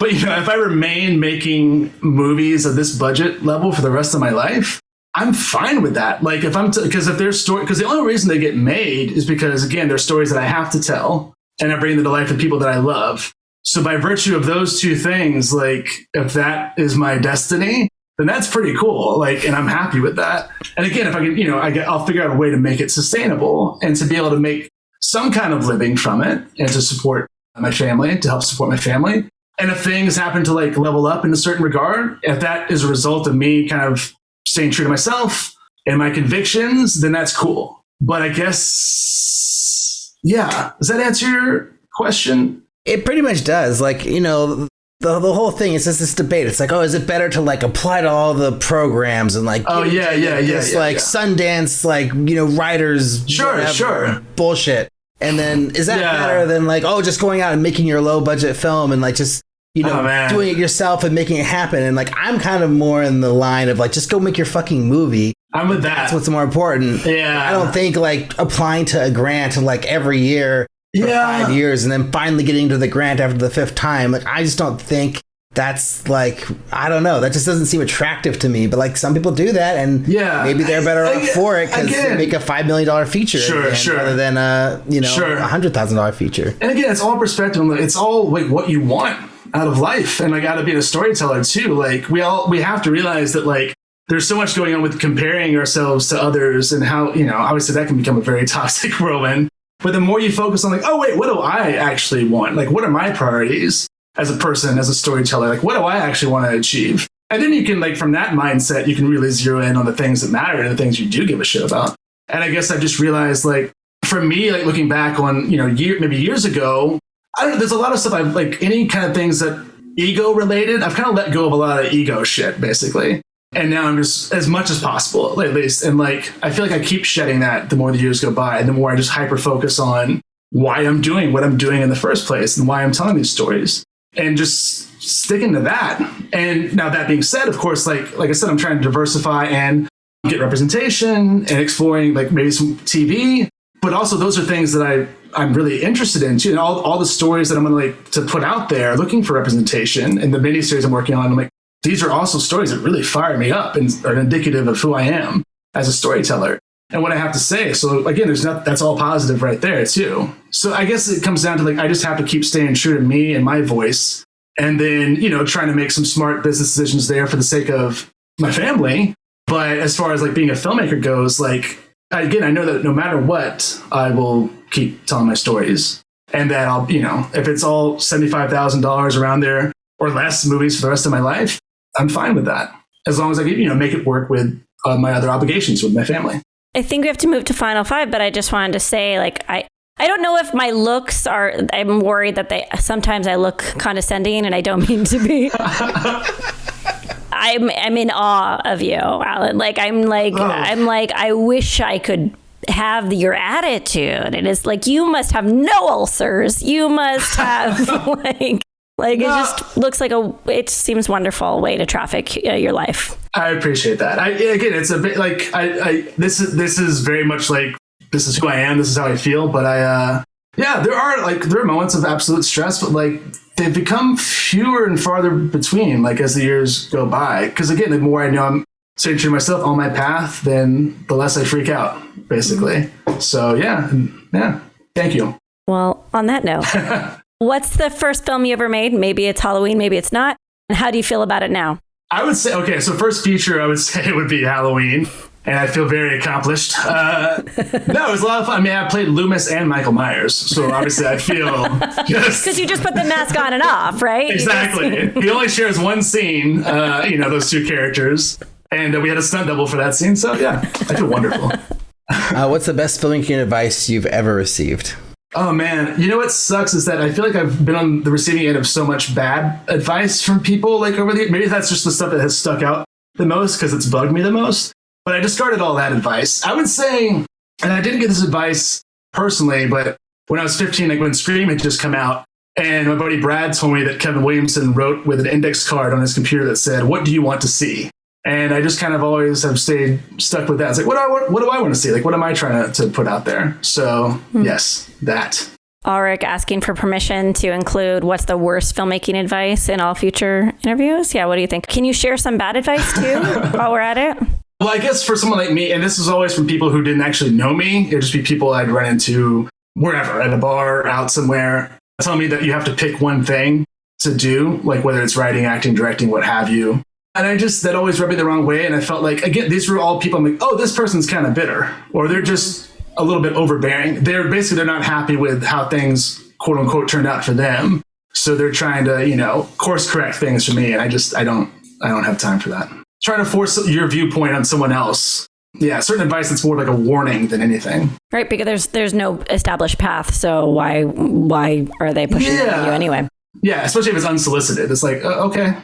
Speaker 3: but if I remain making movies at this budget level for the rest of my life, I'm fine with that. Like because if there's because the only reason they get made is because again, they're stories that I have to tell and I bring them to life with people that I love. So by virtue of those two things, like if that is my destiny, then that's pretty cool. Like, and I'm happy with that. And again, if I can, I'll figure out a way to make it sustainable and to be able to make some kind of living from it and to support my family, to help support my family. And if things happen to like level up in a certain regard, if that is a result of me kind of staying true to myself and my convictions, then that's cool. But I guess, yeah, does that answer your question?
Speaker 1: It pretty much does. Like, the whole thing is just this debate. It's like, oh, is it better to like apply to all the programs and like, Sundance, like, writers,
Speaker 3: sure,
Speaker 1: bullshit. And then is that better than like, oh, just going out and making your low budget film and like just, doing it yourself and making it happen? And like, I'm kind of more in the line of like, just go make your fucking movie.
Speaker 3: I'm with that.
Speaker 1: That's what's more important.
Speaker 3: Yeah.
Speaker 1: I don't think like applying to a grant like every year for 5 years and then finally getting to the grant after the 5th time. Like, I just don't think that's like, I don't know. That just doesn't seem attractive to me. But like some people do that and maybe they're better off for it because they make a $5 million feature rather than a $100,000 feature.
Speaker 3: And again, it's all perspective. It's all like what you want out of life. And I got to be a storyteller too. Like we have to realize that like there's so much going on with comparing ourselves to others and how, obviously that can become a very toxic whirlwind. But the more you focus on like, oh, wait, what do I actually want? Like, what are my priorities as a person, as a storyteller? Like, what do I actually want to achieve? And then you can, like, from that mindset, you can really zero in on the things that matter and the things you do give a shit about. And I guess I just realized, like, for me, like, looking back on, maybe years ago, I don't know, there's a lot of stuff I've, like, any kind of things that ego related, I've kind of let go of a lot of ego shit, basically. And now I'm just, as much as possible, at least. And like, I feel like I keep shedding that the more the years go by and the more I just hyper focus on why I'm doing what I'm doing in the first place and why I'm telling these stories and just sticking to that. And now that being said, of course, like I said, I'm trying to diversify and get representation and exploring like maybe some TV, but also those are things that I'm really interested in too. And all the stories that I'm going to put out there looking for representation and the miniseries I'm working on, I'm like, these are also stories that really fire me up and are indicative of who I am as a storyteller and what I have to say. So again, that's all positive right there too. So I guess it comes down to like, I just have to keep staying true to me and my voice. And then, trying to make some smart business decisions there for the sake of my family. But as far as like being a filmmaker goes, like, again, I know that no matter what, I will keep telling my stories and that I'll, if it's all $75,000 around there or less movies for the rest of my life, I'm fine with that, as long as I can, make it work with my other obligations with my family.
Speaker 2: I think we have to move to Final Five, but I just wanted to say, like, I don't know if my looks are, I'm worried that sometimes I look condescending and I don't mean to be. I'm in awe of you, Alan. I wish I could have your attitude. It is like, you must have no ulcers. You must have it just looks like it seems wonderful way to traffic your life.
Speaker 3: I appreciate that. Again, it's a bit like, this is very much like, this is who I am. This is how I feel. But there are moments of absolute stress, but like they've become fewer and farther between, like as the years go by. Because again, the more I know I'm staying true to myself on my path, then the less I freak out, basically. So yeah. Thank you.
Speaker 2: Well, on that note, what's the first film you ever made? Maybe it's Halloween, maybe it's not. And how do you feel about it now?
Speaker 3: I would say, okay, so first feature, I would say it would be Halloween. And I feel very accomplished. No, it was a lot of fun. I mean, I played Loomis and Michael Myers. So obviously I feel just...
Speaker 2: Because you just put the mask on and off, right?
Speaker 3: Exactly. He only shares one scene, those two characters. And we had a stunt double for that scene. So yeah, I feel wonderful.
Speaker 1: What's the best filmmaking advice you've ever received?
Speaker 3: Oh, man. You know what sucks is that I feel like I've been on the receiving end of so much bad advice from people like over the... Maybe that's just the stuff that has stuck out the most because it's bugged me the most. But I discarded all that advice. I would say, and I didn't get this advice personally, but when I was 15, like when Scream had just come out, and my buddy Brad told me that Kevin Williamson wrote with an index card on his computer that said, "What do you want to see?" And I just kind of always have stayed stuck with that. It's like, what do I want to see? Like, what am I trying to put out there? So yes, that.
Speaker 2: Alrik asking for permission to include what's the worst filmmaking advice in all future interviews. Yeah, what do you think? Can you share some bad advice too while we're at it?
Speaker 3: Well, I guess for someone like me, and this is always from people who didn't actually know me, it'd just be people I'd run into wherever, at a bar, out somewhere, tell me that you have to pick one thing to do, like whether it's writing, acting, directing, what have you. And that always rubbed me the wrong way. And I felt like, again, these were all people I'm like, oh, this person's kind of bitter, or they're just a little bit overbearing. They're not happy with how things, quote unquote, turned out for them. So they're trying to, course correct things for me. And I don't have time for that. Trying to force your viewpoint on someone else. Yeah, certain advice that's more like a warning than anything. Right,
Speaker 2: because there's no established path, so why are they pushing it on you anyway?
Speaker 3: Yeah, especially if it's unsolicited. It's like, okay.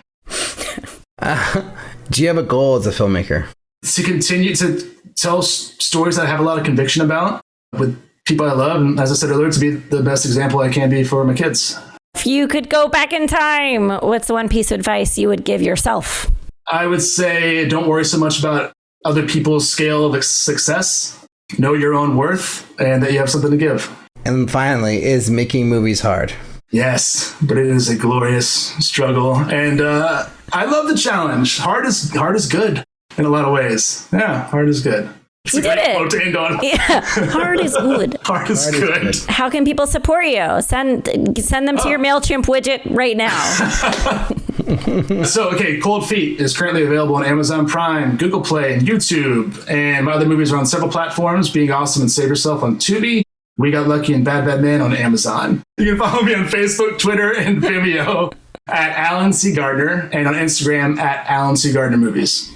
Speaker 1: Do you have a goal as a filmmaker?
Speaker 3: To continue to tell stories that I have a lot of conviction about with people I love, and as I said earlier, to be the best example I can be for my kids.
Speaker 2: If you could go back in time, what's the one piece of advice you would give yourself?
Speaker 3: I would say don't worry so much about other people's scale of success. Know your own worth and that you have something to give. And
Speaker 1: finally, is making movies hard?
Speaker 3: Yes, but it is a glorious struggle. And I love the challenge. Hard is good in a lot of ways. Yeah, hard is good. It's
Speaker 2: you did it.
Speaker 3: Quote to end on.
Speaker 2: Yeah, hard is good.
Speaker 3: Hard is good.
Speaker 2: How can people support you? Send them to your MailChimp widget right now.
Speaker 3: So, okay, Cold Feet is currently available on Amazon Prime, Google Play, and YouTube. And my other movies are on several platforms, Being Awesome and Save Yourself on Tubi, We Got Lucky and Bad Bad Man on Amazon. You can follow me on Facebook, Twitter, and Vimeo at Alan C. Gardner, and on Instagram at Alan C. Gardner Movies.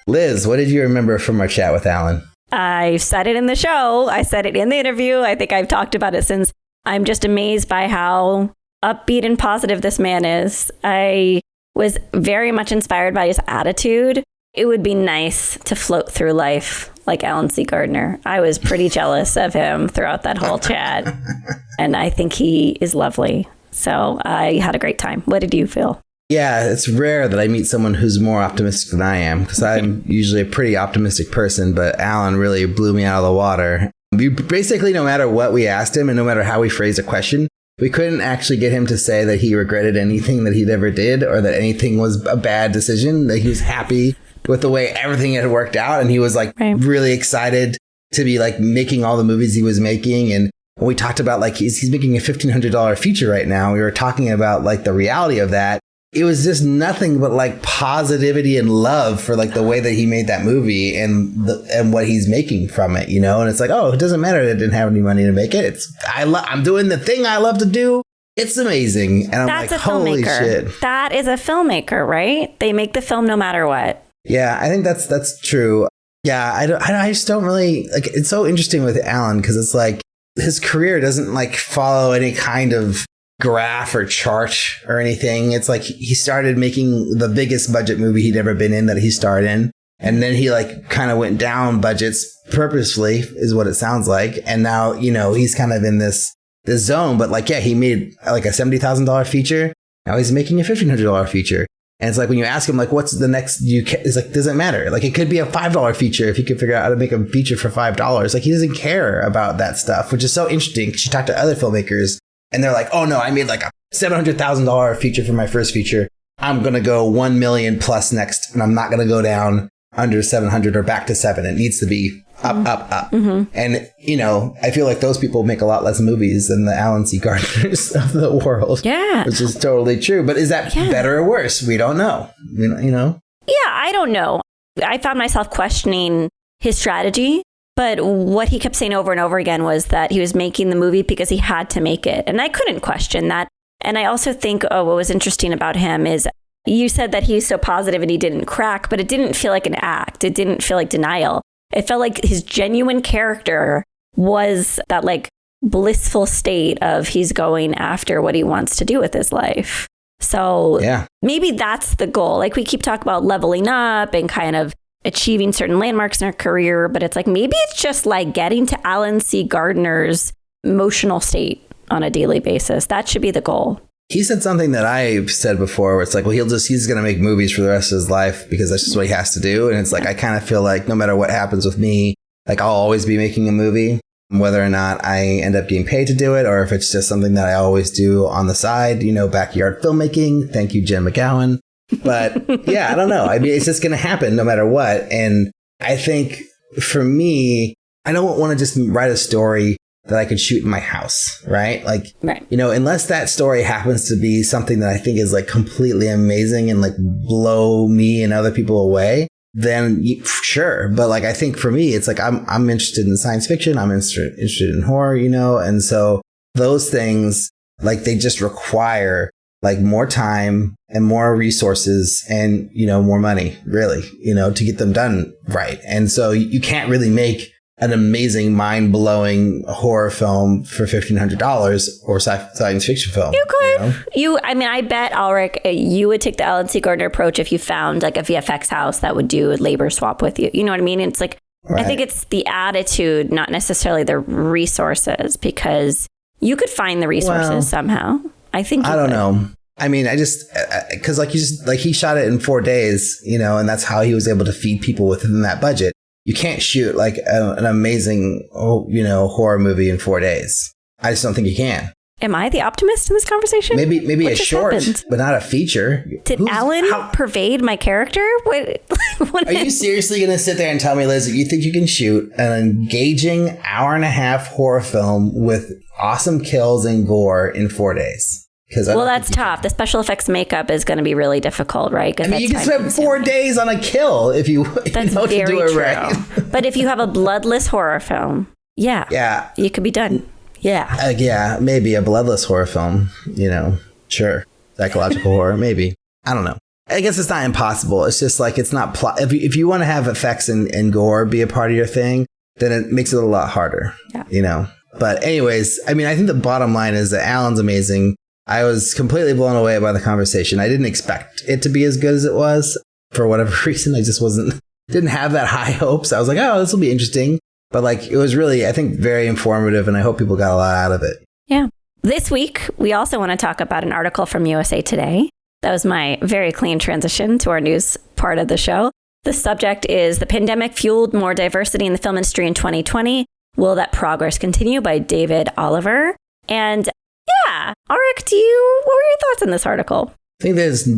Speaker 1: Liz, what did you remember from our chat with Alan?
Speaker 2: I said it in the show. I said it in the interview. I think I've talked about it since. I'm just amazed by how upbeat and positive this man is. I was very much inspired by his attitude. It would be nice to float through life like Alan C. Gardner. I was pretty jealous of him throughout that whole chat. And I think he is lovely. So I had a great time. What did you feel?
Speaker 1: Yeah, it's rare that I meet someone who's more optimistic than I am, because I'm usually a pretty optimistic person, but Alan really blew me out of the water. Basically, no matter what we asked him and no matter how we phrased a question, we couldn't actually get him to say that he regretted anything that he'd ever did or that anything was a bad decision, that he was happy with the way everything had worked out. And he was really excited to be making all the movies he was making. And when we talked about he's making a $1,500 feature right now, we were talking about the reality of that. It was just nothing but positivity and love for the way that he made that movie and what he's making from it, And it's it doesn't matter that I didn't have any money to make it. I'm doing the thing I love to do. It's amazing. And
Speaker 2: That's
Speaker 1: I'm
Speaker 2: a
Speaker 1: holy
Speaker 2: filmmaker.
Speaker 1: Shit.
Speaker 2: That is a filmmaker, right? They make the film no matter what.
Speaker 1: Yeah, I think that's true. Yeah, I just don't really it's so interesting with Alan because it's his career doesn't follow any kind of graph or chart or anything. It's like he started making the biggest budget movie he'd ever been in that he starred in. And then he like kind of went down budgets purposefully is what it sounds like. And now, he's kind of in this zone. But like, yeah, he made like a $70,000 feature. Now he's making a $1,500 feature. And it's like when you ask him, like, what's the next? It's like, doesn't matter. Like, it could be a $5 feature if you could figure out how to make a feature for $5. Like, he doesn't care about that stuff, which is so interesting because you talk to other filmmakers and they're like, oh, no, I made like a $700,000 feature for my first feature. I'm going to go 1 million plus next, and I'm not going to go down under 700 or back to 7. It needs to be up. Mm-hmm. And, I feel like those people make a lot less movies than the Alan C. Gardners of the world.
Speaker 2: Yeah.
Speaker 1: Which is totally true. But is that better or worse? We don't know. Yeah,
Speaker 2: I don't know. I found myself questioning his strategy. But what he kept saying over and over again was that he was making the movie because he had to make it. And I couldn't question that. And I also think, what was interesting about him is you said that he's so positive and he didn't crack, but it didn't feel like an act. It didn't feel like denial. It felt like his genuine character was that like blissful state of he's going after what he wants to do with his life. So maybe that's the goal. Like we keep talking about leveling up and kind of achieving certain landmarks in our career, but it's like maybe it's just like getting to Alan C. Gardner's emotional state on a daily basis. That should be the goal.
Speaker 1: He said something that I've said before where it's like, well, he's going to make movies for the rest of his life because that's just what he has to do. And it's like, I kind of feel like no matter what happens with me, like I'll always be making a movie, whether or not I end up getting paid to do it, or if it's just something that I always do on the side, backyard filmmaking. Thank you, Jen McGowan. But yeah, I don't know. I mean, it's just going to happen no matter what. And I think for me, I don't want to just write a story that I could shoot in my house, right? Like, unless that story happens to be something that I think is like completely amazing and like blow me and other people away, then sure. But like, I think for me, it's like, I'm interested in science fiction. I'm interested in horror, and so those things, like they just require like more time and more resources and, more money really, to get them done right. And so you can't really make an amazing, mind-blowing horror film for $1,500 or science fiction film.
Speaker 2: You could. I bet, Alrik, you would take the Alan C. Gardner approach if you found like a VFX house that would do a labor swap with you. You know what I mean? It's like, I think it's the attitude, not necessarily the resources, because you could find the resources somehow. I don't
Speaker 1: know. I mean, because he shot it in 4 days, and that's how he was able to feed people within that budget. You can't shoot like an amazing, horror movie in 4 days. I just don't think you can.
Speaker 2: Am I the optimist in this conversation?
Speaker 1: Maybe a short, but not a feature.
Speaker 2: Did Alan pervade my character? What
Speaker 1: Are you seriously going to sit there and tell me, Liz, that you think you can shoot an engaging hour-and-a-half horror film with awesome kills and gore in 4 days?
Speaker 2: Well, that's tough. The special effects makeup is going to be really difficult, right?
Speaker 1: I mean, you can spend 4 days on a kill if you know to do it right.
Speaker 2: But if you have a bloodless horror film, you could be done. Yeah.
Speaker 1: Maybe a bloodless horror film, sure. Psychological horror, maybe. I don't know. I guess it's not impossible. It's just like, it's not plot. If you want to have effects and gore be a part of your thing, then it makes it a lot harder, But anyways, I mean, I think the bottom line is that Alan's amazing. I was completely blown away by the conversation. I didn't expect it to be as good as it was for whatever reason. I just didn't have that high hopes. I was like, oh, this will be interesting. But like, it was really, I think, very informative, and I hope people got a lot out of it.
Speaker 2: Yeah. This week, we also want to talk about an article from USA Today. That was my very clean transition to our news part of the show. The subject is "The Pandemic Fueled More Diversity in the Film Industry in 2020. Will That Progress Continue?" by David Oliver. And yeah, Alrik, what were your thoughts on this article?
Speaker 1: I think this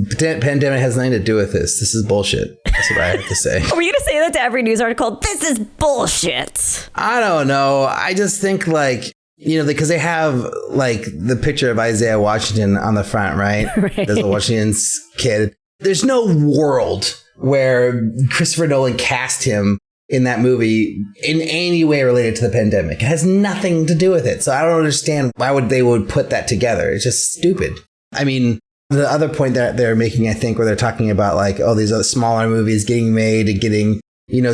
Speaker 1: pandemic has nothing to do with this. This is bullshit. That's what I have to say.
Speaker 2: Are we going to say that to every news article? This is bullshit.
Speaker 1: I don't know. I just think because they have like the picture of Isaiah Washington on the front, right? There's a Washington's kid. There's no world where Christopher Nolan cast him in that movie in any way related to the pandemic. It has nothing to do with it. So I don't understand why they would put that together. It's just stupid. I mean, the other point that they're making, I think, where they're talking about like, oh, these other smaller movies getting made and getting,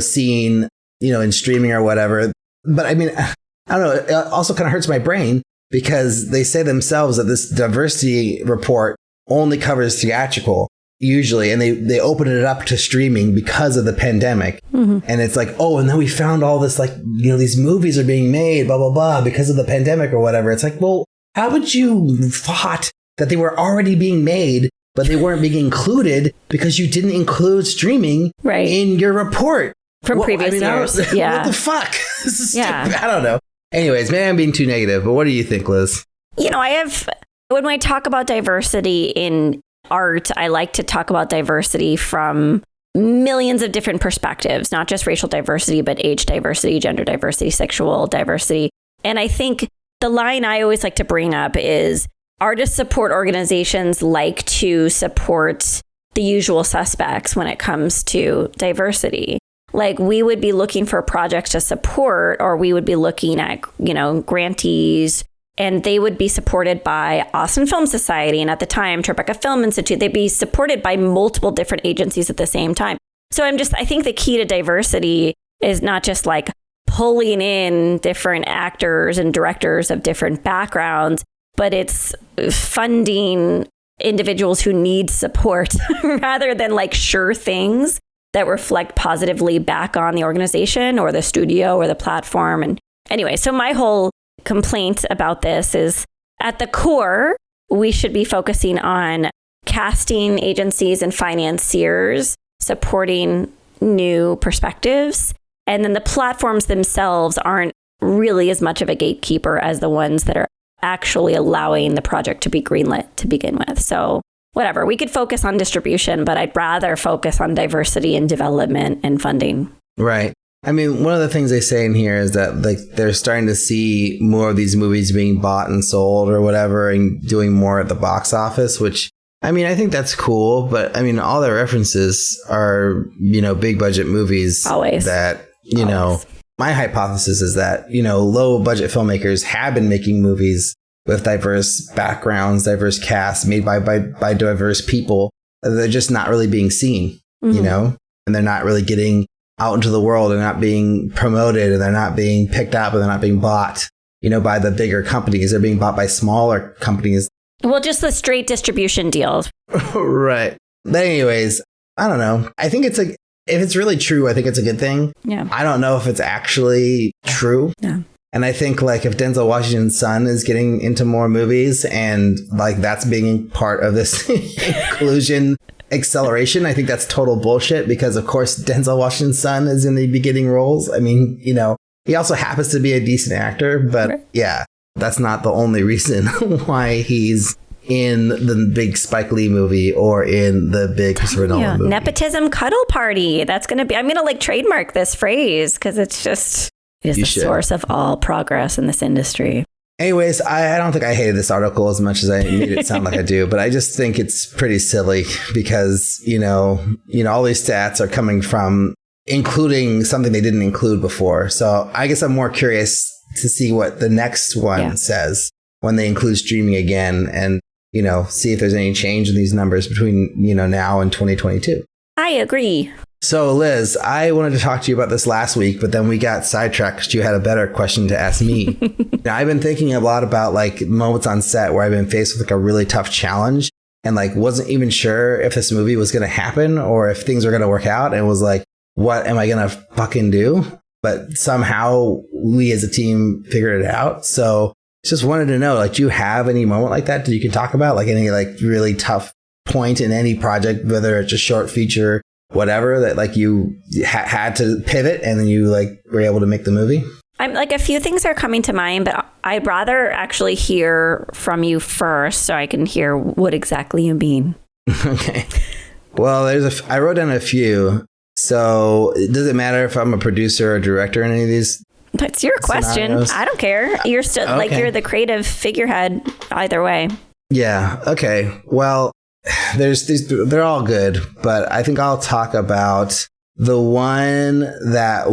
Speaker 1: seen, in streaming or whatever. But I mean, I don't know. It also kind of hurts my brain because they say themselves that this diversity report only covers theatrical usually, and they open it up to streaming because of the pandemic. And it's like, oh, and then we found all this, like, you know, these movies are being made, blah, blah, blah, because of the pandemic or whatever. It's like, well, how would you thought that they were already being made, but they weren't being included because you didn't include streaming in your report
Speaker 2: from previous years? Yeah.
Speaker 1: What the fuck? This is stupid. I don't know. Anyways, maybe I'm being too negative, but what do you think, Liz?
Speaker 2: You know, when I talk about diversity in art, I like to talk about diversity from millions of different perspectives, not just racial diversity, but age diversity, gender diversity, sexual diversity. And I think the line I always like to bring up is artist support organizations like to support the usual suspects when it comes to diversity. Like, we would be looking for projects to support, or we would be looking at, you know, grantees, and they would be supported by Austin Film Society. And at the time, Tribeca Film Institute, they'd be supported by multiple different agencies at the same time. So I think the key to diversity is not just like pulling in different actors and directors of different backgrounds, but it's funding individuals who need support rather than like sure things that reflect positively back on the organization or the studio or the platform. And anyway, so my whole complaint about this is, at the core, we should be focusing on casting agencies and financiers supporting new perspectives. And then the platforms themselves aren't really as much of a gatekeeper as the ones that are actually allowing the project to be greenlit to begin with. So whatever, we could focus on distribution, but I'd rather focus on diversity and development and funding.
Speaker 1: Right. I mean, one of the things they say in here is that, like, they're starting to see more of these movies being bought and sold or whatever, and doing more at the box office, which, I mean, I think that's cool, but I mean, all their references are, you know, big budget movies.
Speaker 2: Always.
Speaker 1: That, you know, my hypothesis is that, you know, low budget filmmakers have been making movies with diverse backgrounds, diverse casts, made by diverse people. They're just not really being seen, you know, and they're not really getting out into the world, and not being promoted, and they're not being picked up, and they're not being bought, you know, by the bigger companies. They're being bought by smaller companies.
Speaker 2: Well, just the straight distribution deals.
Speaker 1: Right. But anyways, I don't know. I think it's if it's really true, I think it's a good thing.
Speaker 2: Yeah.
Speaker 1: I don't know if it's actually true.
Speaker 2: Yeah.
Speaker 1: And I think, like, if Denzel Washington's son is getting into more movies, and like that's being part of this inclusion acceleration, I think that's total bullshit, because of course Denzel Washington's son is in the beginning roles. I mean, you know, he also happens to be a decent actor, but yeah, that's not the only reason why he's in the big Spike Lee movie or in the big Christopher Nolan movie.
Speaker 2: Nepotism cuddle party. That's going to be, I'm going to like trademark this phrase, because it's just, it is the source of all progress in this industry.
Speaker 1: Anyways, I don't think I hated this article as much as I made it sound like I do, but I just think it's pretty silly because, you know, all these stats are coming from including something they didn't include before. So I guess I'm more curious to see what the next one says when they include streaming again, and, you know, see if there's any change in these numbers between, you know, now and 2022.
Speaker 2: I agree.
Speaker 1: So, Liz, I wanted to talk to you about this last week, but then we got sidetracked because you had a better question to ask me. Now, I've been thinking a lot about, like, moments on set where I've been faced with, like, a really tough challenge and, like, wasn't even sure if this movie was going to happen or if things were going to work out. And was like, what am I going to fucking do? But somehow we as a team figured it out. So just wanted to know, like, do you have any moment like that that you can talk about? Like, any, like, really tough point in any project, whether it's a short feature, whatever, that like you had to pivot and then you like were able to make the movie?
Speaker 2: I'm like, a few things are coming to mind, but I'd rather actually hear from you first so I can hear what exactly you mean.
Speaker 1: Okay. Well, I wrote down a few. So does it matter if I'm a producer or director in any of these?
Speaker 2: That's your question.
Speaker 1: Scenarios?
Speaker 2: I don't care. You're still like, you're the creative figurehead either way. Yeah.
Speaker 1: Okay. Well, they're all good, but I think I'll talk about the one that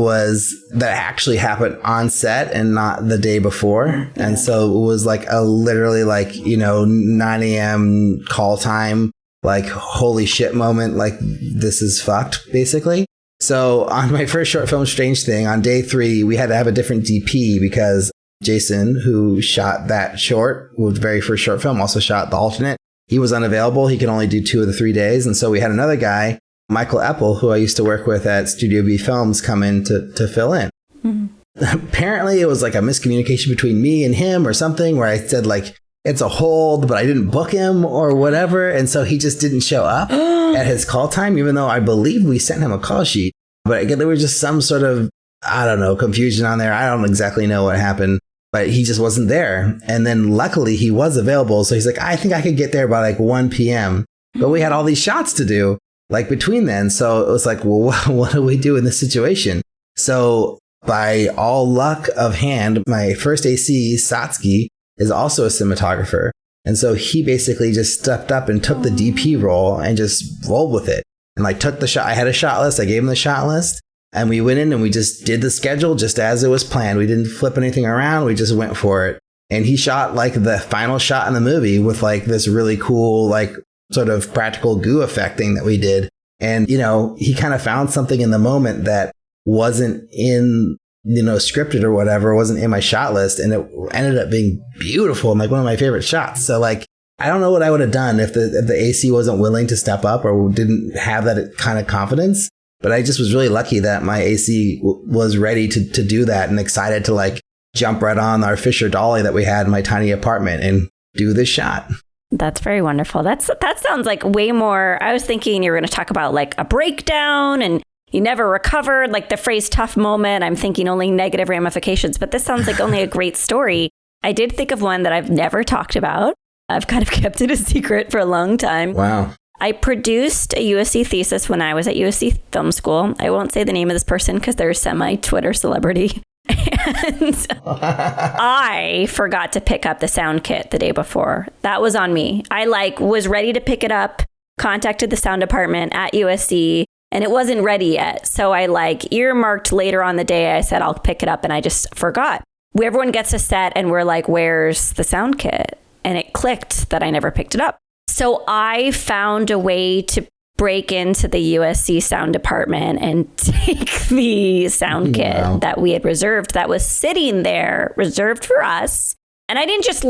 Speaker 1: actually happened on set and not the day before. Yeah. And so it was like a literally like, 9 a.m. call time, like holy shit moment, like this is fucked basically. So on my first short film, Strange Thing, on day 3, we had to have a different DP because Jason, who shot that short, the very first short film, also shot the alternate. He was unavailable. He could only do 2 of the 3 days. And so we had another guy, Michael Eppel, who I used to work with at Studio B Films, come in to fill in. Mm-hmm. Apparently, it was like a miscommunication between me and him or something where I said, like, it's a hold, but I didn't book him or whatever. And so he just didn't show up at his call time, even though I believe we sent him a call sheet. But again, there was just some sort of, I don't know, confusion on there. I don't exactly know what happened, but he just wasn't there. And then luckily he was available. So he's like, I think I could get there by like 1 p.m. But we had all these shots to do like between then. So it was like, well, what do we do in this situation? So by all luck of hand, my first AC, Satsuki, is also a cinematographer. And so he basically just stepped up and took the DP role and just rolled with it. And like took the shot. I had a shot list. I gave him the shot list. And we went in and we just did the schedule just as it was planned. We didn't flip anything around. We just went for it. And he shot like the final shot in the movie with like this really cool, like sort of practical goo effect thing that we did. And, you know, he kind of found something in the moment that wasn't in, you know, scripted or whatever, wasn't in my shot list. And it ended up being beautiful and like one of my favorite shots. So like, I don't know what I would have done if the AC wasn't willing to step up or didn't have that kind of confidence. But I just was really lucky that my AC was ready to do that and excited to like jump right on our Fisher Dolly that we had in my tiny apartment and do this shot.
Speaker 2: That's very wonderful. That sounds like way more. I was thinking you were going to talk about like a breakdown and you never recovered, like the phrase tough moment. I'm thinking only negative ramifications, but this sounds like only a great story. I did think of one that I've never talked about. I've kind of kept it a secret for a long time.
Speaker 1: Wow.
Speaker 2: I produced a USC thesis when I was at USC Film School. I won't say the name of this person because they're a semi-Twitter celebrity. And I forgot to pick up the sound kit the day before. That was on me. I was ready to pick it up, contacted the sound department at USC, and it wasn't ready yet. So I earmarked later on the day. I said, I'll pick it up, and I just forgot. Everyone gets a set and we're like, where's the sound kit? And it clicked that I never picked it up. So I found a way to break into the USC sound department and take the sound kit that we had reserved that was sitting there reserved for us. And I didn't just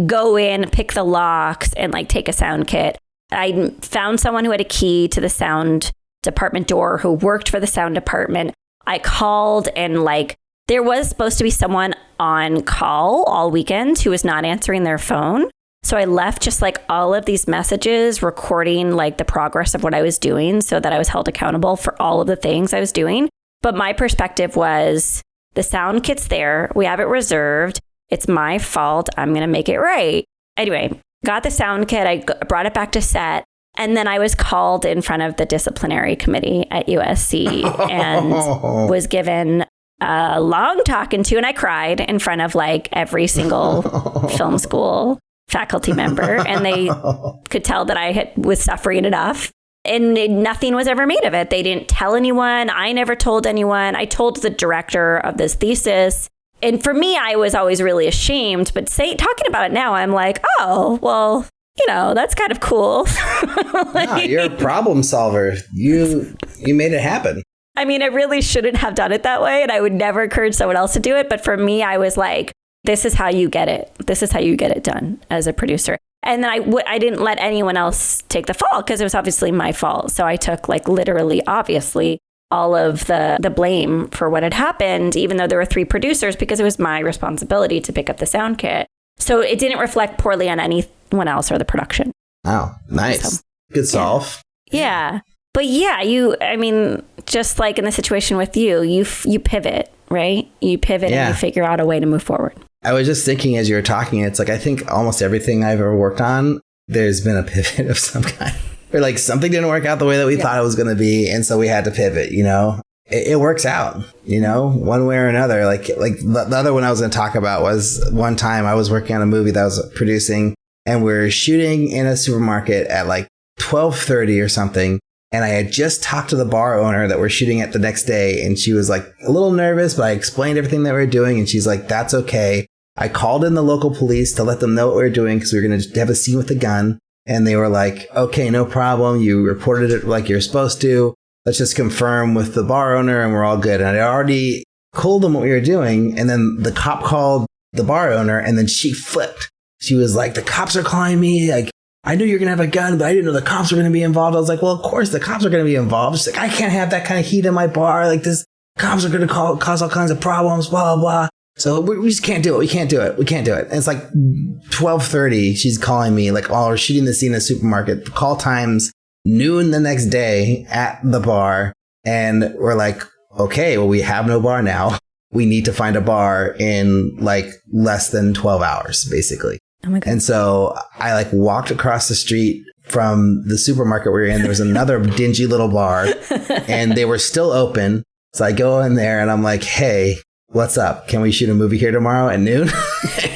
Speaker 2: go in, pick the locks and take a sound kit. I found someone who had a key to the sound department door who worked for the sound department. I called and there was supposed to be someone on call all weekend who was not answering their phone. So I left just all of these messages recording the progress of what I was doing so that I was held accountable for all of the things I was doing. But my perspective was the sound kit's there. We have it reserved. It's my fault. I'm going to make it right. Anyway, got the sound kit. I brought it back to set. And then I was called in front of the disciplinary committee at USC and was given a long talking to. And I cried in front of every single film school faculty member, and they could tell that I was suffering enough, and nothing was ever made of it. They didn't tell anyone. I never told anyone. I told the director of this thesis, and for me, I was always really ashamed. But talking about it now, I'm like, oh, well, that's kind of cool.
Speaker 1: No, you're a problem solver. You made it happen.
Speaker 2: I mean, I really shouldn't have done it that way, and I would never encourage someone else to do it. But for me, I was like, this is how you get it. This is how you get it done as a producer. And then I didn't let anyone else take the fault because it was obviously my fault. So I took literally, obviously, all of the blame for what had happened, even though there were 3 producers, because it was my responsibility to pick up the sound kit. So it didn't reflect poorly on anyone else or the production.
Speaker 1: Oh, nice. So, good solve.
Speaker 2: Yeah. But yeah, just like in the situation with you pivot, right? You pivot and you figure out a way to move forward.
Speaker 1: I was just thinking as you were talking, it's I think almost everything I've ever worked on, there's been a pivot of some kind. Or something didn't work out the way that we thought it was going to be. And so we had to pivot, It works out, one way or another. The other one I was going to talk about was one time I was working on a movie that I was producing, and we're shooting in a supermarket at 12:30 or something. And I had just talked to the bar owner that we're shooting at the next day. And she was a little nervous, but I explained everything that we were doing. And she's like, that's okay. I called in the local police to let them know what we were doing because we were going to have a scene with a gun. And they were like, okay, no problem. You reported it like you're supposed to. Let's just confirm with the bar owner and we're all good. And I already told them what we were doing. And then the cop called the bar owner, and then she flipped. She was like, the cops are calling me. Like, I knew you were going to have a gun, but I didn't know the cops were going to be involved. I was like, well, of course the cops are going to be involved. She's like, I can't have that kind of heat in my bar. Like, this cops are going to cause all kinds of problems, blah, blah, blah. So we just can't do it. We can't do it. We can't do it. And it's like 12:30. She's calling me, like, oh, we're shooting the scene in a supermarket. Call times noon the next day at the bar. And we're like, okay, well, we have no bar now. We need to find a bar in like less than 12 hours, basically.
Speaker 2: Oh my God.
Speaker 1: And so I like walked across the street from the supermarket we were in. There was another dingy little bar and they were still open. So I go in there and I'm like, hey, what's up? Can we shoot a movie here tomorrow at noon?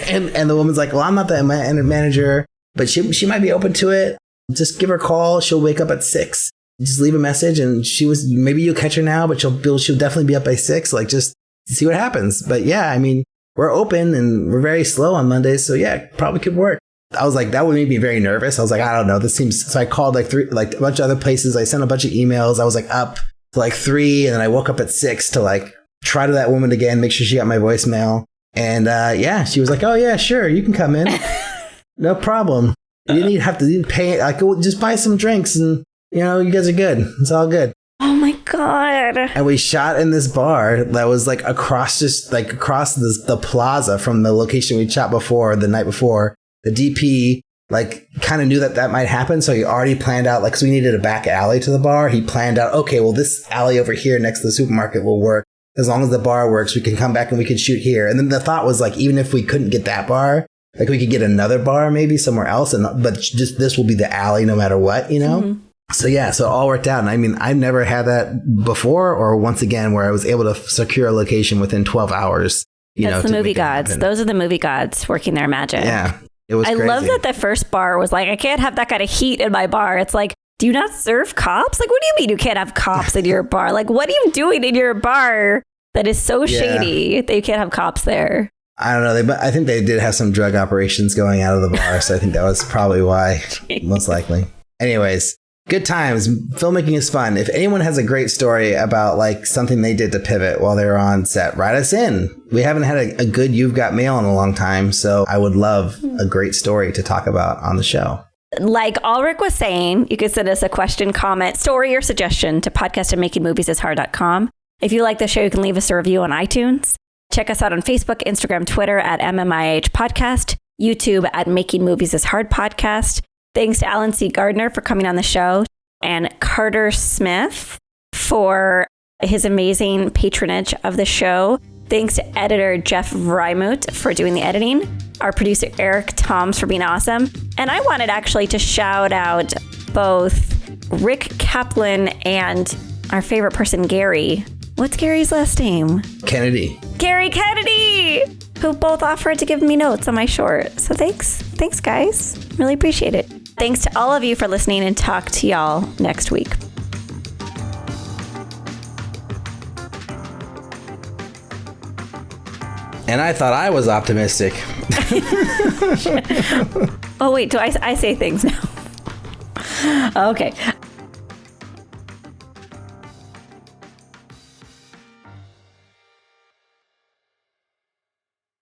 Speaker 1: and the woman's like, well, I'm not the manager, but she might be open to it. Just give her a call. She'll wake up at 6. Just leave a message. And maybe you'll catch her now, but she'll definitely be up by 6. Like, just see what happens. But yeah, I mean, we're open and we're very slow on Mondays. So yeah, probably could work. I was like, that would make me very nervous. I was like, I don't know. So I called like a bunch of other places. I sent a bunch of emails. I was like up to like 3 and then I woke up at 6 to like try to that woman again, make sure she got my voicemail. And yeah, she was like, oh yeah, sure. You can come in. No problem. You didn't have to pay. Like, just buy some drinks and, you know, you guys are good. It's all good.
Speaker 2: Oh my God.
Speaker 1: And we shot in this bar that was like across the plaza from the location we shot before, the night before. The DP like kind of knew that might happen. So he already planned out, like, 'cause we needed a back alley to the bar. He planned out, okay, well, this alley over here next to the supermarket will work. As long as the bar works, we can come back and we can shoot here. And then the thought was like, even if we couldn't get that bar, like we could get another bar maybe somewhere else. But just this will be the alley no matter what, you know? Mm-hmm. So yeah, so it all worked out. And I mean, I've never had that before or once again where I was able to secure a location within 12 hours.
Speaker 2: That's the movie gods. Those are the movie gods working their magic.
Speaker 1: Yeah, it was crazy.
Speaker 2: I love that the first bar was like, I can't have that kind of heat in my bar. It's like, do you not serve cops? Like, what do you mean you can't have cops in your bar? Like, what are you doing in your bar that is so shady that you can't have cops there?
Speaker 1: I don't know. I think they did have some drug operations going out of the bar. So I think that was probably why, most likely. Anyways, good times. Filmmaking is fun. If anyone has a great story about like something they did to pivot while they were on set, write us in. We haven't had a good You've Got Mail in a long time. So I would love a great story to talk about on the show.
Speaker 2: Like Alrik was saying, you can send us a question, comment, story, or suggestion to podcast@makingmoviesishard.com. If you like the show, you can leave us a review on iTunes. Check us out on Facebook, Instagram, Twitter at MMIH Podcast, YouTube at Making Movies is Hard Podcast. Thanks to Alan C. Gardner for coming on the show and Carter Smith for his amazing patronage of the show. Thanks to editor Jeff Vrymoot for doing the editing. Our producer Eric Toms for being awesome. And I wanted actually to shout out both Rick Kaplan and our favorite person, Gary. What's Gary's last name?
Speaker 1: Kennedy.
Speaker 2: Gary Kennedy, who both offered to give me notes on my short. So thanks. Thanks, guys. Really appreciate it. Thanks to all of you for listening, and talk to y'all next week.
Speaker 1: And I thought I was optimistic.
Speaker 2: Oh, wait, do I say things now? Okay.